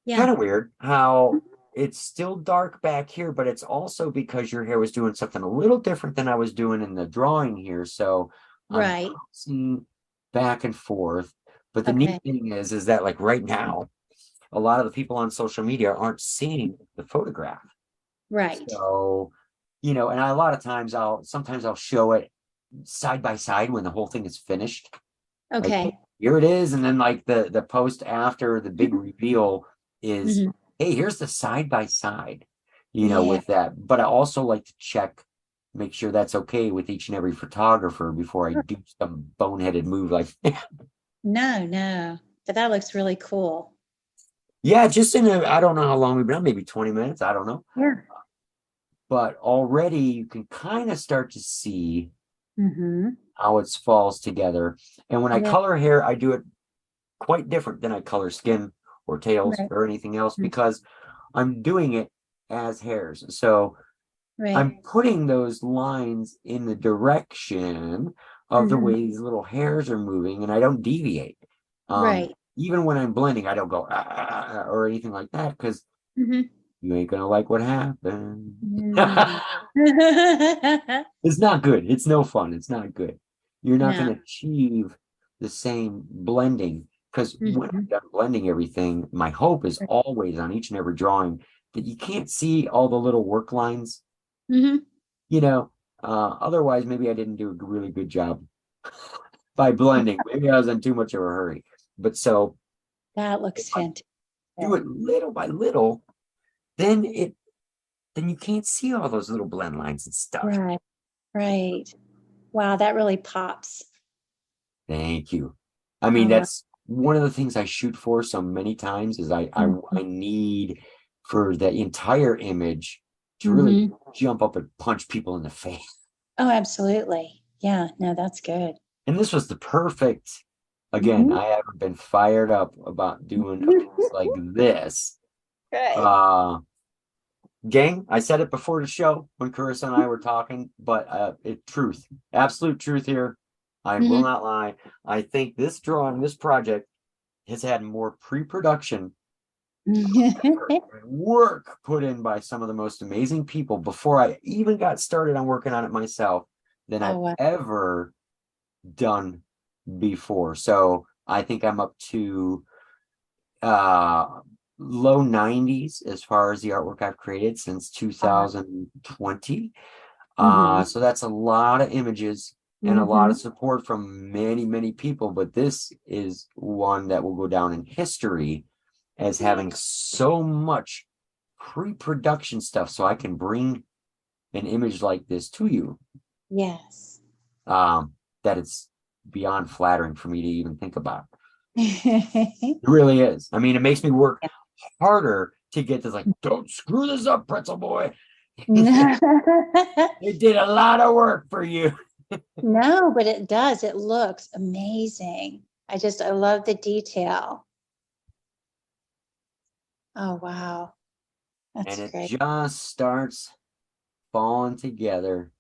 S2: Yeah.
S1: kind of weird how it's still dark back here, but it's also because your hair was doing something a little different than I was doing in the drawing here. So I'm
S2: Right.
S1: bouncing back and forth. But the neat
S2: Okay.
S1: thing is that like right now, a lot of the people on social media aren't seeing the photograph.
S2: Right.
S1: So, and a lot of times sometimes I'll show it side by side when the whole thing is finished. Like, hey,
S2: Okay.
S1: here it is. And then like the post after the big reveal is,
S2: Hmm.
S1: hey, here's the side by side,
S2: Yeah.
S1: with that. But I also like to make sure that's okay with each and every photographer before I
S2: Sure.
S1: do some boneheaded move like
S2: No, no. But that looks really cool.
S1: yeah, just I don't know how long we've been on, maybe 20 minutes. I don't know.
S2: Yeah.
S1: But already you can kind of start to see
S2: Hmm.
S1: how it falls together. And when I
S2: Yeah.
S1: color hair, I do it quite different than I color skin or tails
S2: Right.
S1: or anything else because I'm doing it as hairs. So
S2: Right.
S1: I'm putting those lines in the direction of the
S2: Hmm.
S1: way these little hairs are moving, and I don't deviate.
S2: Right.
S1: Even when I'm blending, I don't go or anything like that because
S2: Hmm.
S1: you ain't gonna like what happened.
S2: Mm.
S1: It's not good. It's no fun. It's not good. You're not
S2: No.
S1: going to achieve the same blending because when I'm
S2: Hmm.
S1: done blending everything, my hope is always on each and every drawing that you can't see all the little work lines,
S2: Hmm.
S1: you know. Otherwise, maybe I didn't do a really good job by blending. Maybe I was in too much of a hurry. But so
S2: That
S1: if
S2: looks
S1: I
S2: fantastic.
S1: do it little by little, then you can't see all those little blend lines and stuff.
S2: Right. Right. Wow, that really pops.
S1: Thank you. I mean,
S2: Oh, wow.
S1: that's one of the things I shoot for so many times is I
S2: Mhm.
S1: need for the entire image to really jump up and punch people in the face.
S2: Oh, absolutely. Yeah, no, that's good.
S1: And this was the perfect, again, I haven't been fired up about doing a piece like this.
S2: Good.
S1: Gang, I said it before the show when Carissa and I were talking, but truth, absolute truth here. I will not lie. I think this project has had more pre-production work put in by some of the most amazing people before I even got started on working on it myself than I've
S2: wow.
S1: ever done before. So I think I'm up to low 90s as far as the artwork I've created since 2020. So that's a lot of images and a lot of support from many, many people. But this is one that will go down in history as having so much pre-production stuff so I can bring an image like this to you.
S2: Yes.
S1: That it's beyond flattering for me to even think about. It really is. I mean, it makes me work harder to get this, like, don't screw this up, pretzel boy. It did a lot of work for you.
S2: No, but it does. It looks amazing. I love the detail. Oh, wow. That's
S1: And it
S2: great.
S1: just starts falling together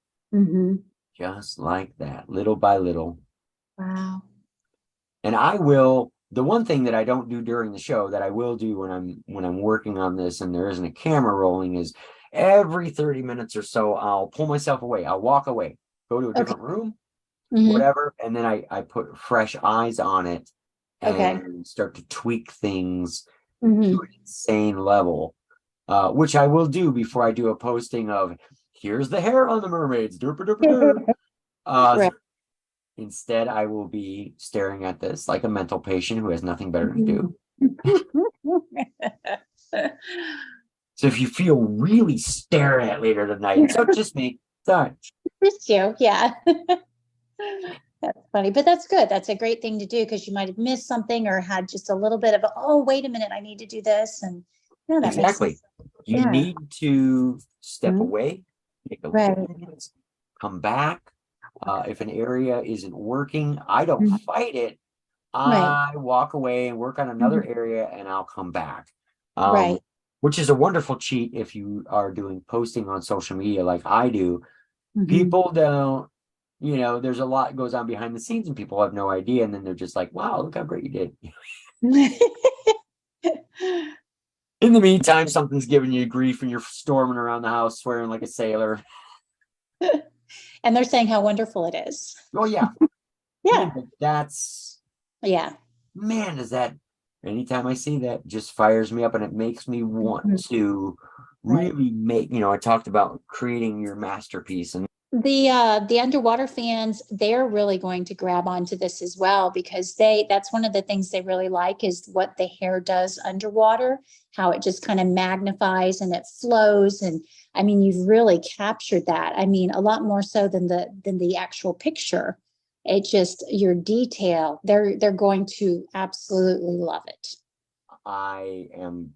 S1: just like that, little by little.
S2: Wow.
S1: And the one thing that I don't do during the show that I will do when I'm working on this and there isn't a camera rolling is every 30 minutes or so, I'll pull myself away. I'll walk away, go to a different room, whatever. And then I put fresh eyes on it and start to tweak things to an insane level, which I will do before I do a posting of, here's the hair on the mermaids.
S2: Right.
S1: Instead, I will be staring at this like a mental patient who has nothing better to do. So if you feel really staring at later tonight, it's not just me. Sorry.
S2: Just you, yeah. That's funny, but that's good. That's a great thing to do because you might have missed something or had just a little bit of, oh, wait a minute, I need to do this. And yeah, that makes
S1: Exactly.
S2: sense.
S1: You need to step away, take a look at things, come back. If an area isn't working, I don't fight it. I walk away and work on another area and I'll come back. Which is a wonderful cheat if you are doing posting on social media like I do. People don't, there's a lot goes on behind the scenes and people have no idea. And then they're just like, wow, look how great you did. In the meantime, something's giving you grief and you're storming around the house swearing like a sailor.
S2: And they're saying how wonderful it is.
S1: Oh, yeah.
S2: Yeah.
S1: That's,
S2: yeah.
S1: Man, anytime I see that, just fires me up and it makes me want to really make, I talked about creating your masterpiece. And
S2: the underwater fans, they're really going to grab onto this as well because that's one of the things they really like is what the hair does underwater, how it just kind of magnifies and it flows. And I mean, you've really captured that. I mean, a lot more so than the actual picture. It just your detail. They're going to absolutely love it.
S1: I am,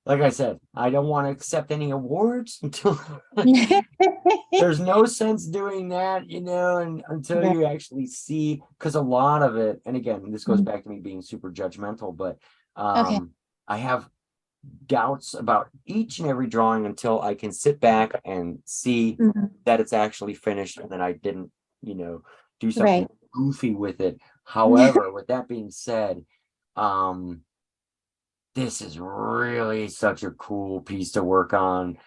S1: like I said, I don't want to accept any awards until there's no sense doing that, and until you actually see, because a lot of it, and again, this goes back to me being super judgmental, but I have doubts about each and every drawing until I can sit back and see that it's actually finished and that I didn't, do something goofy with it. However, with that being said, this is really such a cool piece to work on.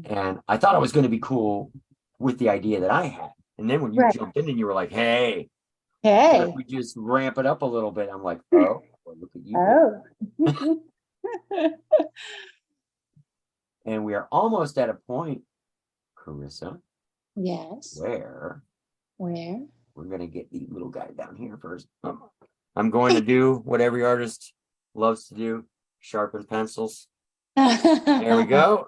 S1: And I thought it was going to be cool with the idea that I had. And then when you jumped in and you were like, hey, we just ramp it up a little bit. I'm like, oh, well, look at you. And we are almost at a point, Carissa.
S2: Yes.
S1: Where?
S2: We're
S1: going to get the little guy down here first. I'm going to do what every artist loves to do, sharpen pencils. There we go.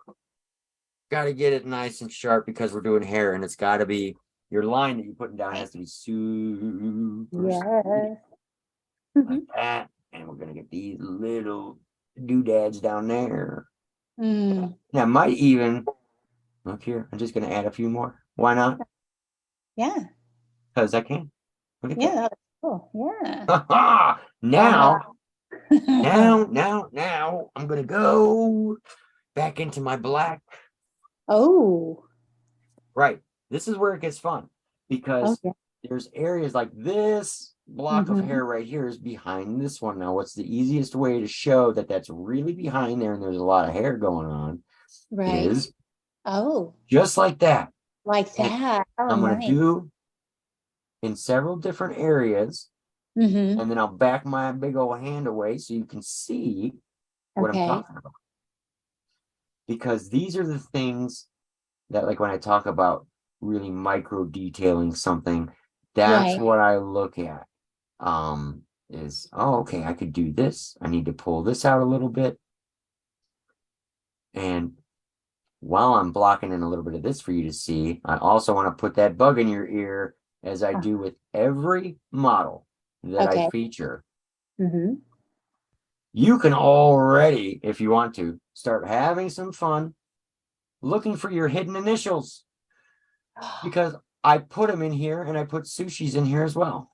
S1: Got to get it nice and sharp because we're doing hair and it's got to be, your line that you're putting down has to be super smooth, like that. And we're going to get these little doodads down there. Now, I might even Look here. I'm just going to add a few more. Why not?
S2: Yeah.
S1: Because I can. Look at
S2: Yeah.
S1: that.
S2: That's cool. Yeah.
S1: Now,
S2: Uh-huh.
S1: now, I'm going to go back into my black.
S2: Oh.
S1: Right. This is where it gets fun because
S2: Okay.
S1: there's areas like this block of
S2: Mm-hmm.
S1: hair right here is behind this one. Now, what's the easiest way to show that that's really behind there and there's a lot of hair going on
S2: Right.
S1: is
S2: Oh,
S1: just like that.
S2: like
S1: And
S2: that. Oh,
S1: I'm going to
S2: nice.
S1: do in several different areas,
S2: Mm-hmm.
S1: and then I'll back my big old hand away so you can see what I'm
S2: Okay.
S1: talking about. Because these are the things that, like when I talk about really micro detailing something, that's
S2: Right.
S1: what I look at. Is, oh, okay, I could do this. I need to pull this out a little bit. And while I'm blocking in a little bit of this for you to see, I also want to put that bug in your ear as I
S2: Uh,
S1: do with every model that I
S2: Okay.
S1: feature.
S2: Mm-hmm.
S1: You can already, if you want to, start having some fun looking for your hidden initials because I put them in here and I put Sushii's in here as well.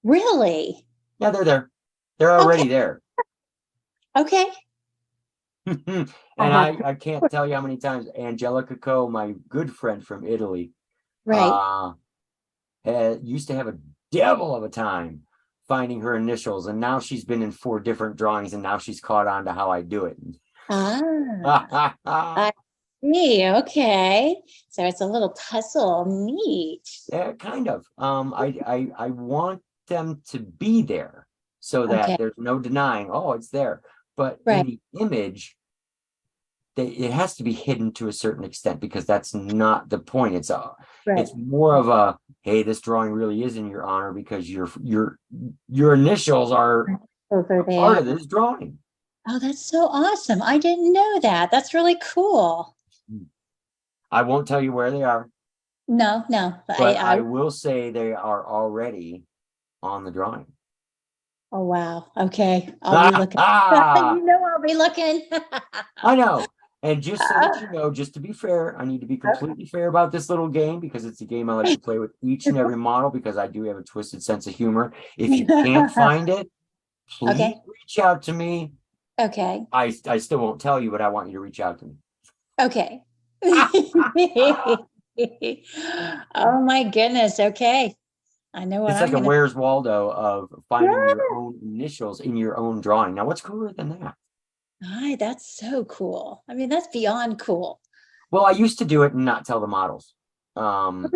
S2: Really?
S1: Yeah, they're there. They're
S2: Okay.
S1: already there.
S2: Okay.
S1: And
S2: Uh-huh.
S1: I can't tell you how many times Angelica Co, my good friend from Italy,
S2: Right.
S1: used to have a devil of a time finding her initials. And now she's been in 4 different drawings and now she's caught on to how I do it.
S2: Ah, I see. Okay. So it's a little puzzle. Neat.
S1: Yeah, kind of. I want them to be there so that
S2: Okay.
S1: there's no denying, oh, it's there. But in
S2: Right.
S1: the image, it has to be hidden to a certain extent because that's not the point.
S2: Right.
S1: It's more of a, hey, this drawing really is in your honor because your initials are
S2: Over
S1: a part
S2: there.
S1: of this drawing.
S2: Oh, that's so awesome. I didn't know that. That's really cool.
S1: I won't tell you where they are,
S2: No, no.
S1: but I will say they are already on the drawing.
S2: Oh, wow. Okay. I'll be looking.
S1: I
S2: You know, I'll be looking.
S1: know. And just so that you know, just to be fair, I need to be completely fair about this little game because it's a game I like to play with each and every model because I do have a twisted sense of humor. If you can't find it, please
S2: Okay.
S1: reach out to me.
S2: Okay.
S1: I still won't tell you, but I want you to reach out to me.
S2: Okay. Oh my goodness. Okay. I know what
S1: It's
S2: I'm
S1: like a
S2: gonna.
S1: Where's Waldo of finding
S2: Yeah.
S1: your own initials in your own drawing. Now, what's cooler than that?
S2: Hi, that's so cool. I mean, that's beyond cool.
S1: Well, I used to do it and not tell the models. And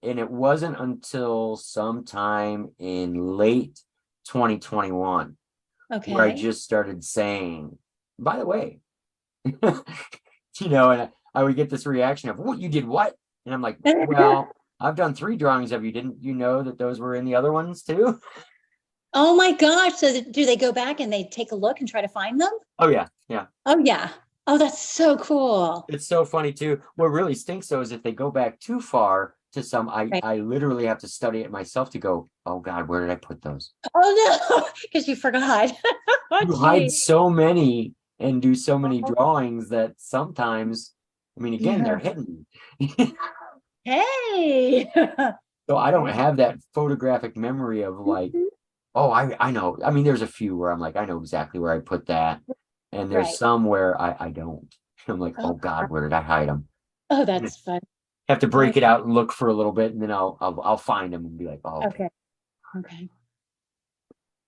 S1: it wasn't until sometime in late 2021 where I
S2: Okay.
S1: just started saying, by the way, and I would get this reaction of, what, you did what? And I'm like, well, I've done 3 drawings of you. Didn't you know that those were in the other ones too?
S2: Oh my gosh. So do they go back and they take a look and try to find them?
S1: Oh, yeah. Yeah.
S2: Oh yeah. Oh, that's so cool.
S1: It's so funny too. What really stinks though is if they go back too far to some,
S2: Right.
S1: I literally have to study it myself to go, oh God, where did I put those?
S2: Oh no, because you forgot. Oh
S1: You hide
S2: gee.
S1: so many and do so many drawings that sometimes, I mean, again, they're
S2: Yeah.
S1: hidden.
S2: Hey.
S1: So I don't
S2: Hey.
S1: have that photographic memory of like,
S2: Mhm.
S1: oh, I know. I mean, there's a few where I'm like, I know exactly where I put that. And there's
S2: Right.
S1: some where I don't. I'm like,
S2: Oh,
S1: oh God, where did I hide them?
S2: oh, that's fun.
S1: Have to
S2: Oh,
S1: break it out and look for a little bit, and then I'll find them and be like, oh, okay.
S2: okay. Okay.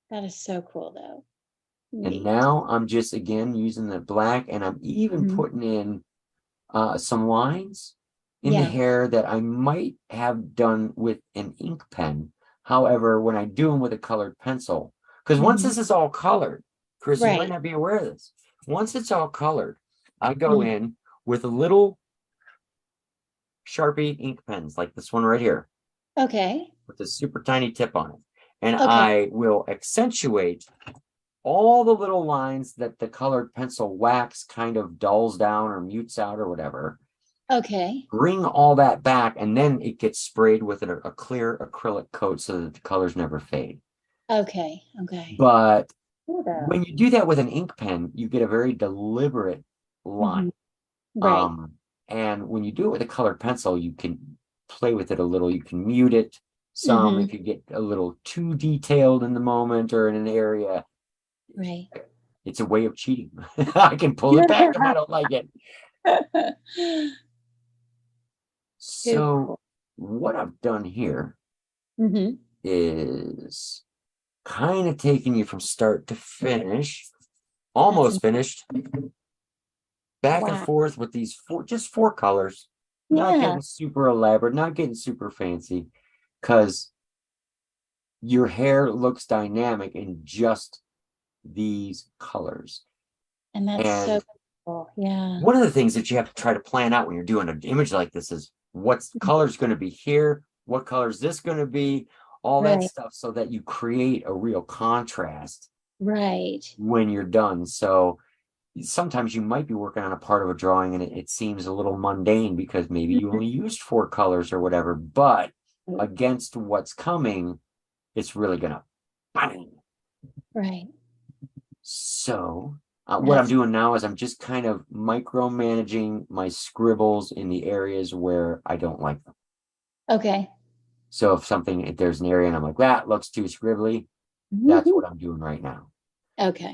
S2: That is so cool though.
S1: And
S2: Neat.
S1: now I'm just again using the black, and I'm even
S2: Mhm.
S1: putting in some lines in the
S2: Yeah.
S1: hair that I might have done with an ink pen. However, when I do them with a colored pencil, because once
S2: Mhm.
S1: this is all colored, Chris, you might
S2: Right.
S1: not be aware of this. Once it's all colored, I go
S2: Mhm.
S1: in with a little Sharpie ink pens like this one right here
S2: Okay.
S1: with a super tiny tip on it. And
S2: Okay.
S1: I will accentuate all the little lines that the colored pencil wax kind of dulls down or mutes out or whatever.
S2: Okay.
S1: Bring all that back, and then it gets sprayed with a clear acrylic coat so that the colors never fade.
S2: Okay. Okay.
S1: But
S2: Cool though.
S1: when you do that with an ink pen, you get a very deliberate
S2: Mhm.
S1: line.
S2: Right.
S1: Um, And when you do it with a colored pencil, you can play with it a little. You can mute it some if you get a little too detailed in the moment or in an area.
S2: Right.
S1: It's a way of cheating. I can pull it back if I don't like it. So what I've done here is kind of taking you from start to finish, almost finished, back and forth with these four colors, not getting super elaborate, not getting super fancy, because your hair looks dynamic in just these colors.
S2: And that's so cool. Yeah.
S1: One of the things that you have to try to plan out when you're doing an image like this is what color's going to be here, what color is this going to be, all that stuff, so that you create a real contrast when you're done. So sometimes you might be working on a part of a drawing and it seems a little mundane because maybe you only used 4 colors or whatever, but against what's coming, it's really gonna bang. So what I'm doing now is I'm just kind of micromanaging my scribbles in the areas where I don't like them. So if there's an area and I'm like, that looks too scribbly, that's what I'm doing right now.
S2: And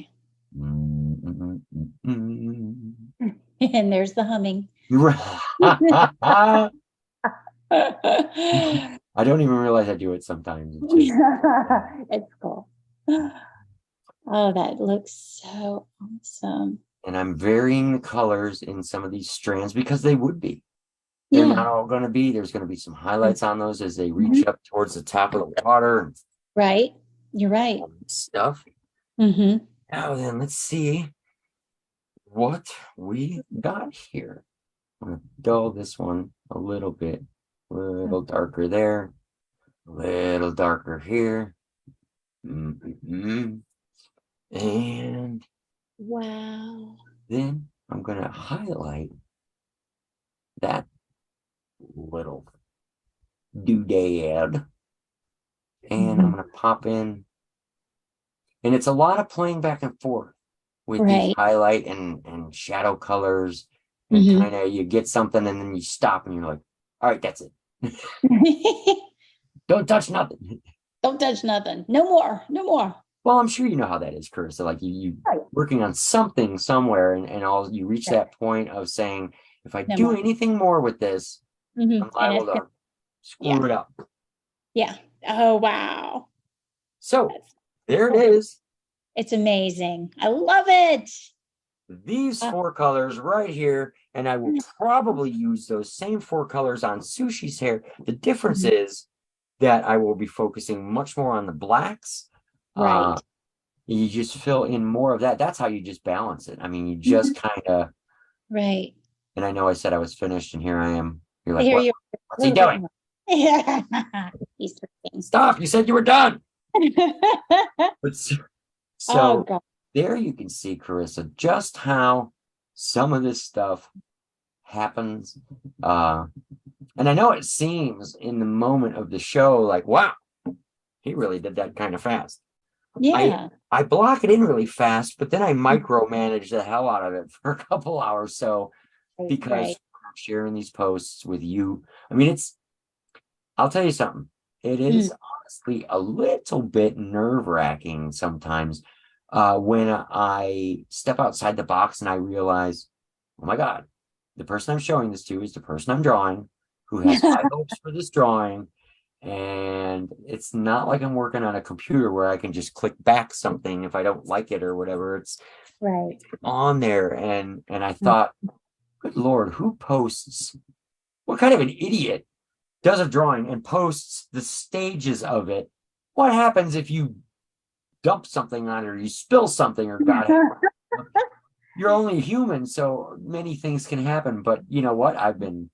S2: there's the humming.
S1: I don't even realize I do it sometimes.
S2: It's cool. Oh, that looks so awesome.
S1: And I'm varying the colors in some of these strands because they would be. They're not all going to be. There's going to be some highlights on those as they reach up towards the top of the water.
S2: Right. You're right.
S1: Stuff. Now then, let's see what we got here. I'm going to dull this one a little bit. A little darker there. A little darker here. And
S2: wow.
S1: Then I'm going to highlight that little doodad. And I'm going to pop in. And it's a lot of playing back and forth with these highlight and shadow colors. And kind of you get something and then you stop and you're like, all right, that's it. Don't touch nothing.
S2: Don't touch nothing. No more. No more.
S1: Well, I'm sure you know how that is, Carissa. Like you working on something somewhere and all you reach that point of saying, if I do anything more with this, I'm liable to screw it up.
S2: Yeah. Oh, wow.
S1: So there it is.
S2: It's amazing. I love it.
S1: These 4 colors right here, and I will probably use those same 4 colors on Sushii's hair. The difference is that I will be focusing much more on the blacks. You just fill in more of that. That's how you just balance it. I mean, you just kind of.
S2: Right.
S1: And I know I said I was finished, and here I am. You're like, what's he doing?
S2: He's
S1: Stop. You said you were done. So there you can see, Carissa, just how some of this stuff happens. And I know it seems in the moment of the show like, wow, he really did that kind of fast. I block it in really fast, but then I micromanage the hell out of it for a couple hours. So because I'm sharing these posts with you, I mean, I'll tell you something. It is honestly a little bit nerve-wracking sometimes when I step outside the box and I realize, oh my God, the person I'm showing this to is the person I'm drawing, who has high hopes for this drawing. And it's not like I'm working on a computer where I can just click back something if I don't like it or whatever. It's on there. And I thought, good Lord, who posts? What kind of an idiot does a drawing and posts the stages of it? What happens if you dump something on it or you spill something or God? You're only human, so many things can happen. But you know what? I've been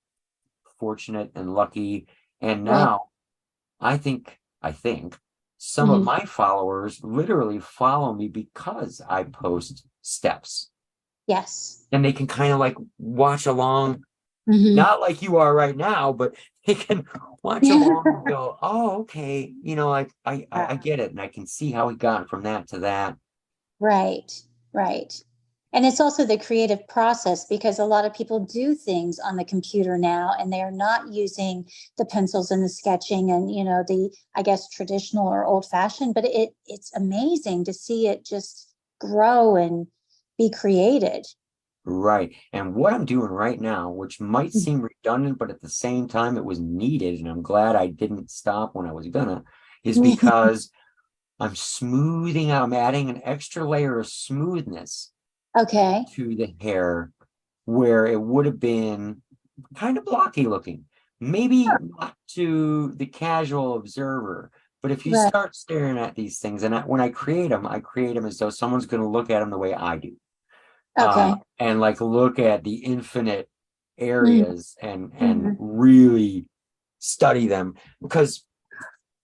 S1: fortunate and lucky. And now I think some of my followers literally follow me because I post steps.
S2: Yes.
S1: And they can kind of like watch along, not like you are right now, but they can watch along and go, oh, okay. You know, like I get it. And I can see how he got from that to that.
S2: Right. And it's also the creative process because a lot of people do things on the computer now and they're not using the pencils and the sketching and, the, I guess, traditional or old fashioned, but it's amazing to see it just grow and be created.
S1: Right. And what I'm doing right now, which might seem redundant, but at the same time it was needed, and I'm glad I didn't stop when I was gonna, is because I'm smoothing out, I'm adding an extra layer of smoothness
S2: Okay.
S1: to the hair where it would have been kind of blocky looking. Maybe not to the casual observer, but if you
S2: Right.
S1: start staring at these things, and when I create them as though someone's going to look at them the way I do.
S2: Okay.
S1: And like look at the infinite
S2: Mhm.
S1: areas and really study them, because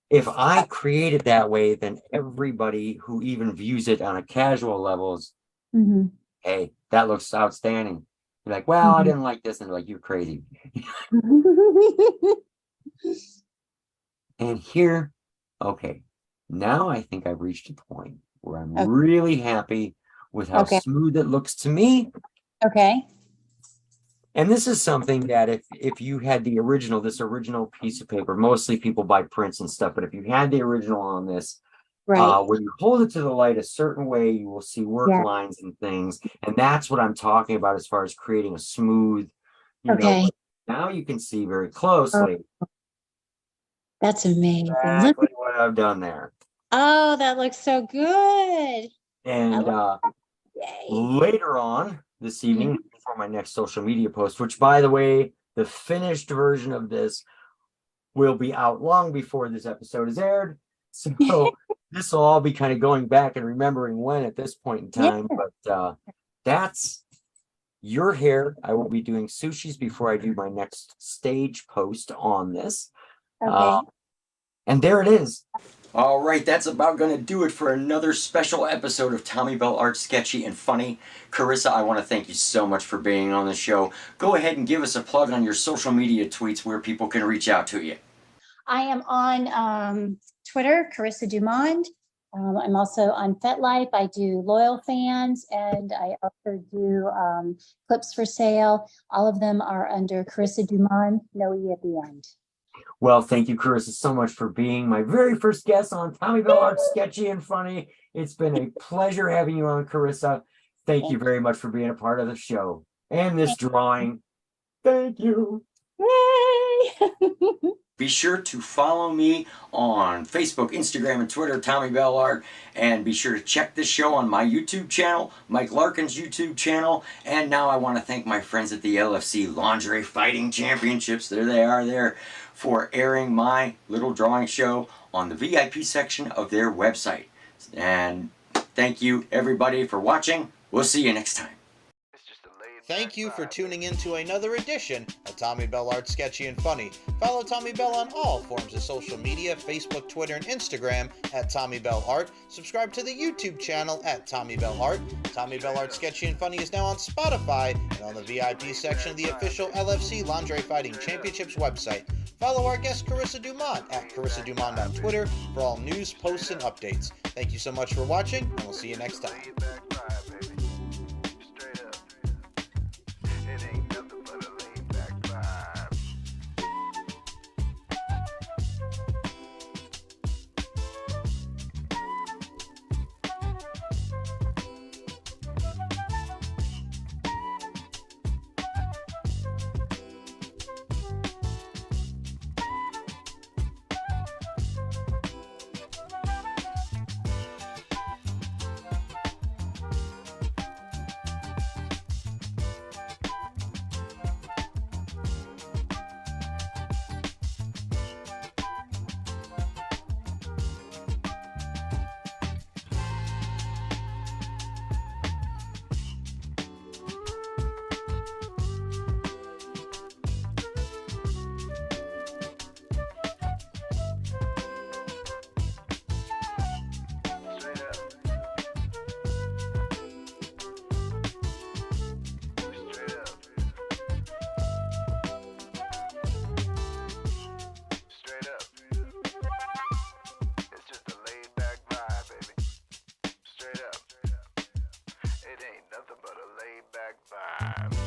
S1: if I create it that way, then everybody who even views it on a casual level is,
S2: Mhm.
S1: hey, that looks outstanding. You're like, well, I
S2: Mhm.
S1: didn't like this, and they're like, you're crazy. And here, okay, now I think I've reached a point where I'm
S2: Okay.
S1: really happy with how
S2: Okay.
S1: smooth it looks to me.
S2: Okay.
S1: And this is something that if you had this original piece of paper, mostly people buy prints and stuff, but if you had the original on this,
S2: Right.
S1: when you hold it to the light a certain way, you will see work
S2: Yeah.
S1: lines and things. And that's what I'm talking about as far as creating a smooth,
S2: Okay.
S1: now you can see very
S2: Oh,
S1: closely
S2: that's amazing. Look.
S1: exactly what I've done there.
S2: Oh, that looks so good. I
S1: And
S2: love Yay.
S1: later on this
S2: Mhm.
S1: evening, for my next social media post, which by the way, the finished version of this will be out long before this episode is aired. So this will all be kind of going back and remembering when at this point in
S2: Yeah.
S1: time. But that's your hair. I will be doing Sushii's before I do my next stage post on this.
S2: Okay.
S1: And there it is. All right, that's about going to do it for another special episode of Tommy Bell Art Sketchy and Funny. Carissa, I want to thank you so much for being on the show. Go ahead and give us a plug on your social media tweets where people can reach out to you.
S2: I am on Twitter, Carissa Dumond. I'm also on FetLife. I do Loyal Fans, and I also do Clips for Sale. All of them are under Carissa Dumond, no E at the end.
S1: Well, thank you, Carissa, so much for being my very first guest on Tommy Bell Art Sketchy and Funny. It's been a pleasure having you on, Carissa. Thank you very much for being a part of the show and this drawing. Thank you.
S2: Yay!
S1: Be sure to follow me on Facebook, Instagram, and Twitter, Tommy Bell Art. And be sure to check this show on my YouTube channel, Mike Larkin's YouTube channel. And now I want to thank my friends at the LFC Lingerie Fighting Championships. There they are there for airing my little drawing show on the VIP section of their website. And thank you, everybody, for watching. We'll see you next time.
S3: Thank you for tuning in to another edition of Tommy Bell Art Sketchy and Funny. Follow Tommy Bell on all forms of social media, Facebook, Twitter, and Instagram at Tommy Bell Art. Subscribe to the YouTube channel at Tommy Bell Art. Tommy Bell Art Sketchy and Funny is now on Spotify and on the VIP section of the official LFC Lingerie Fighting Championships website. Follow our guest Carissa Dumond at Carissa Dumond on Twitter for all news, posts, and updates. Thank you so much for watching, and we'll see you next time.
S4: time.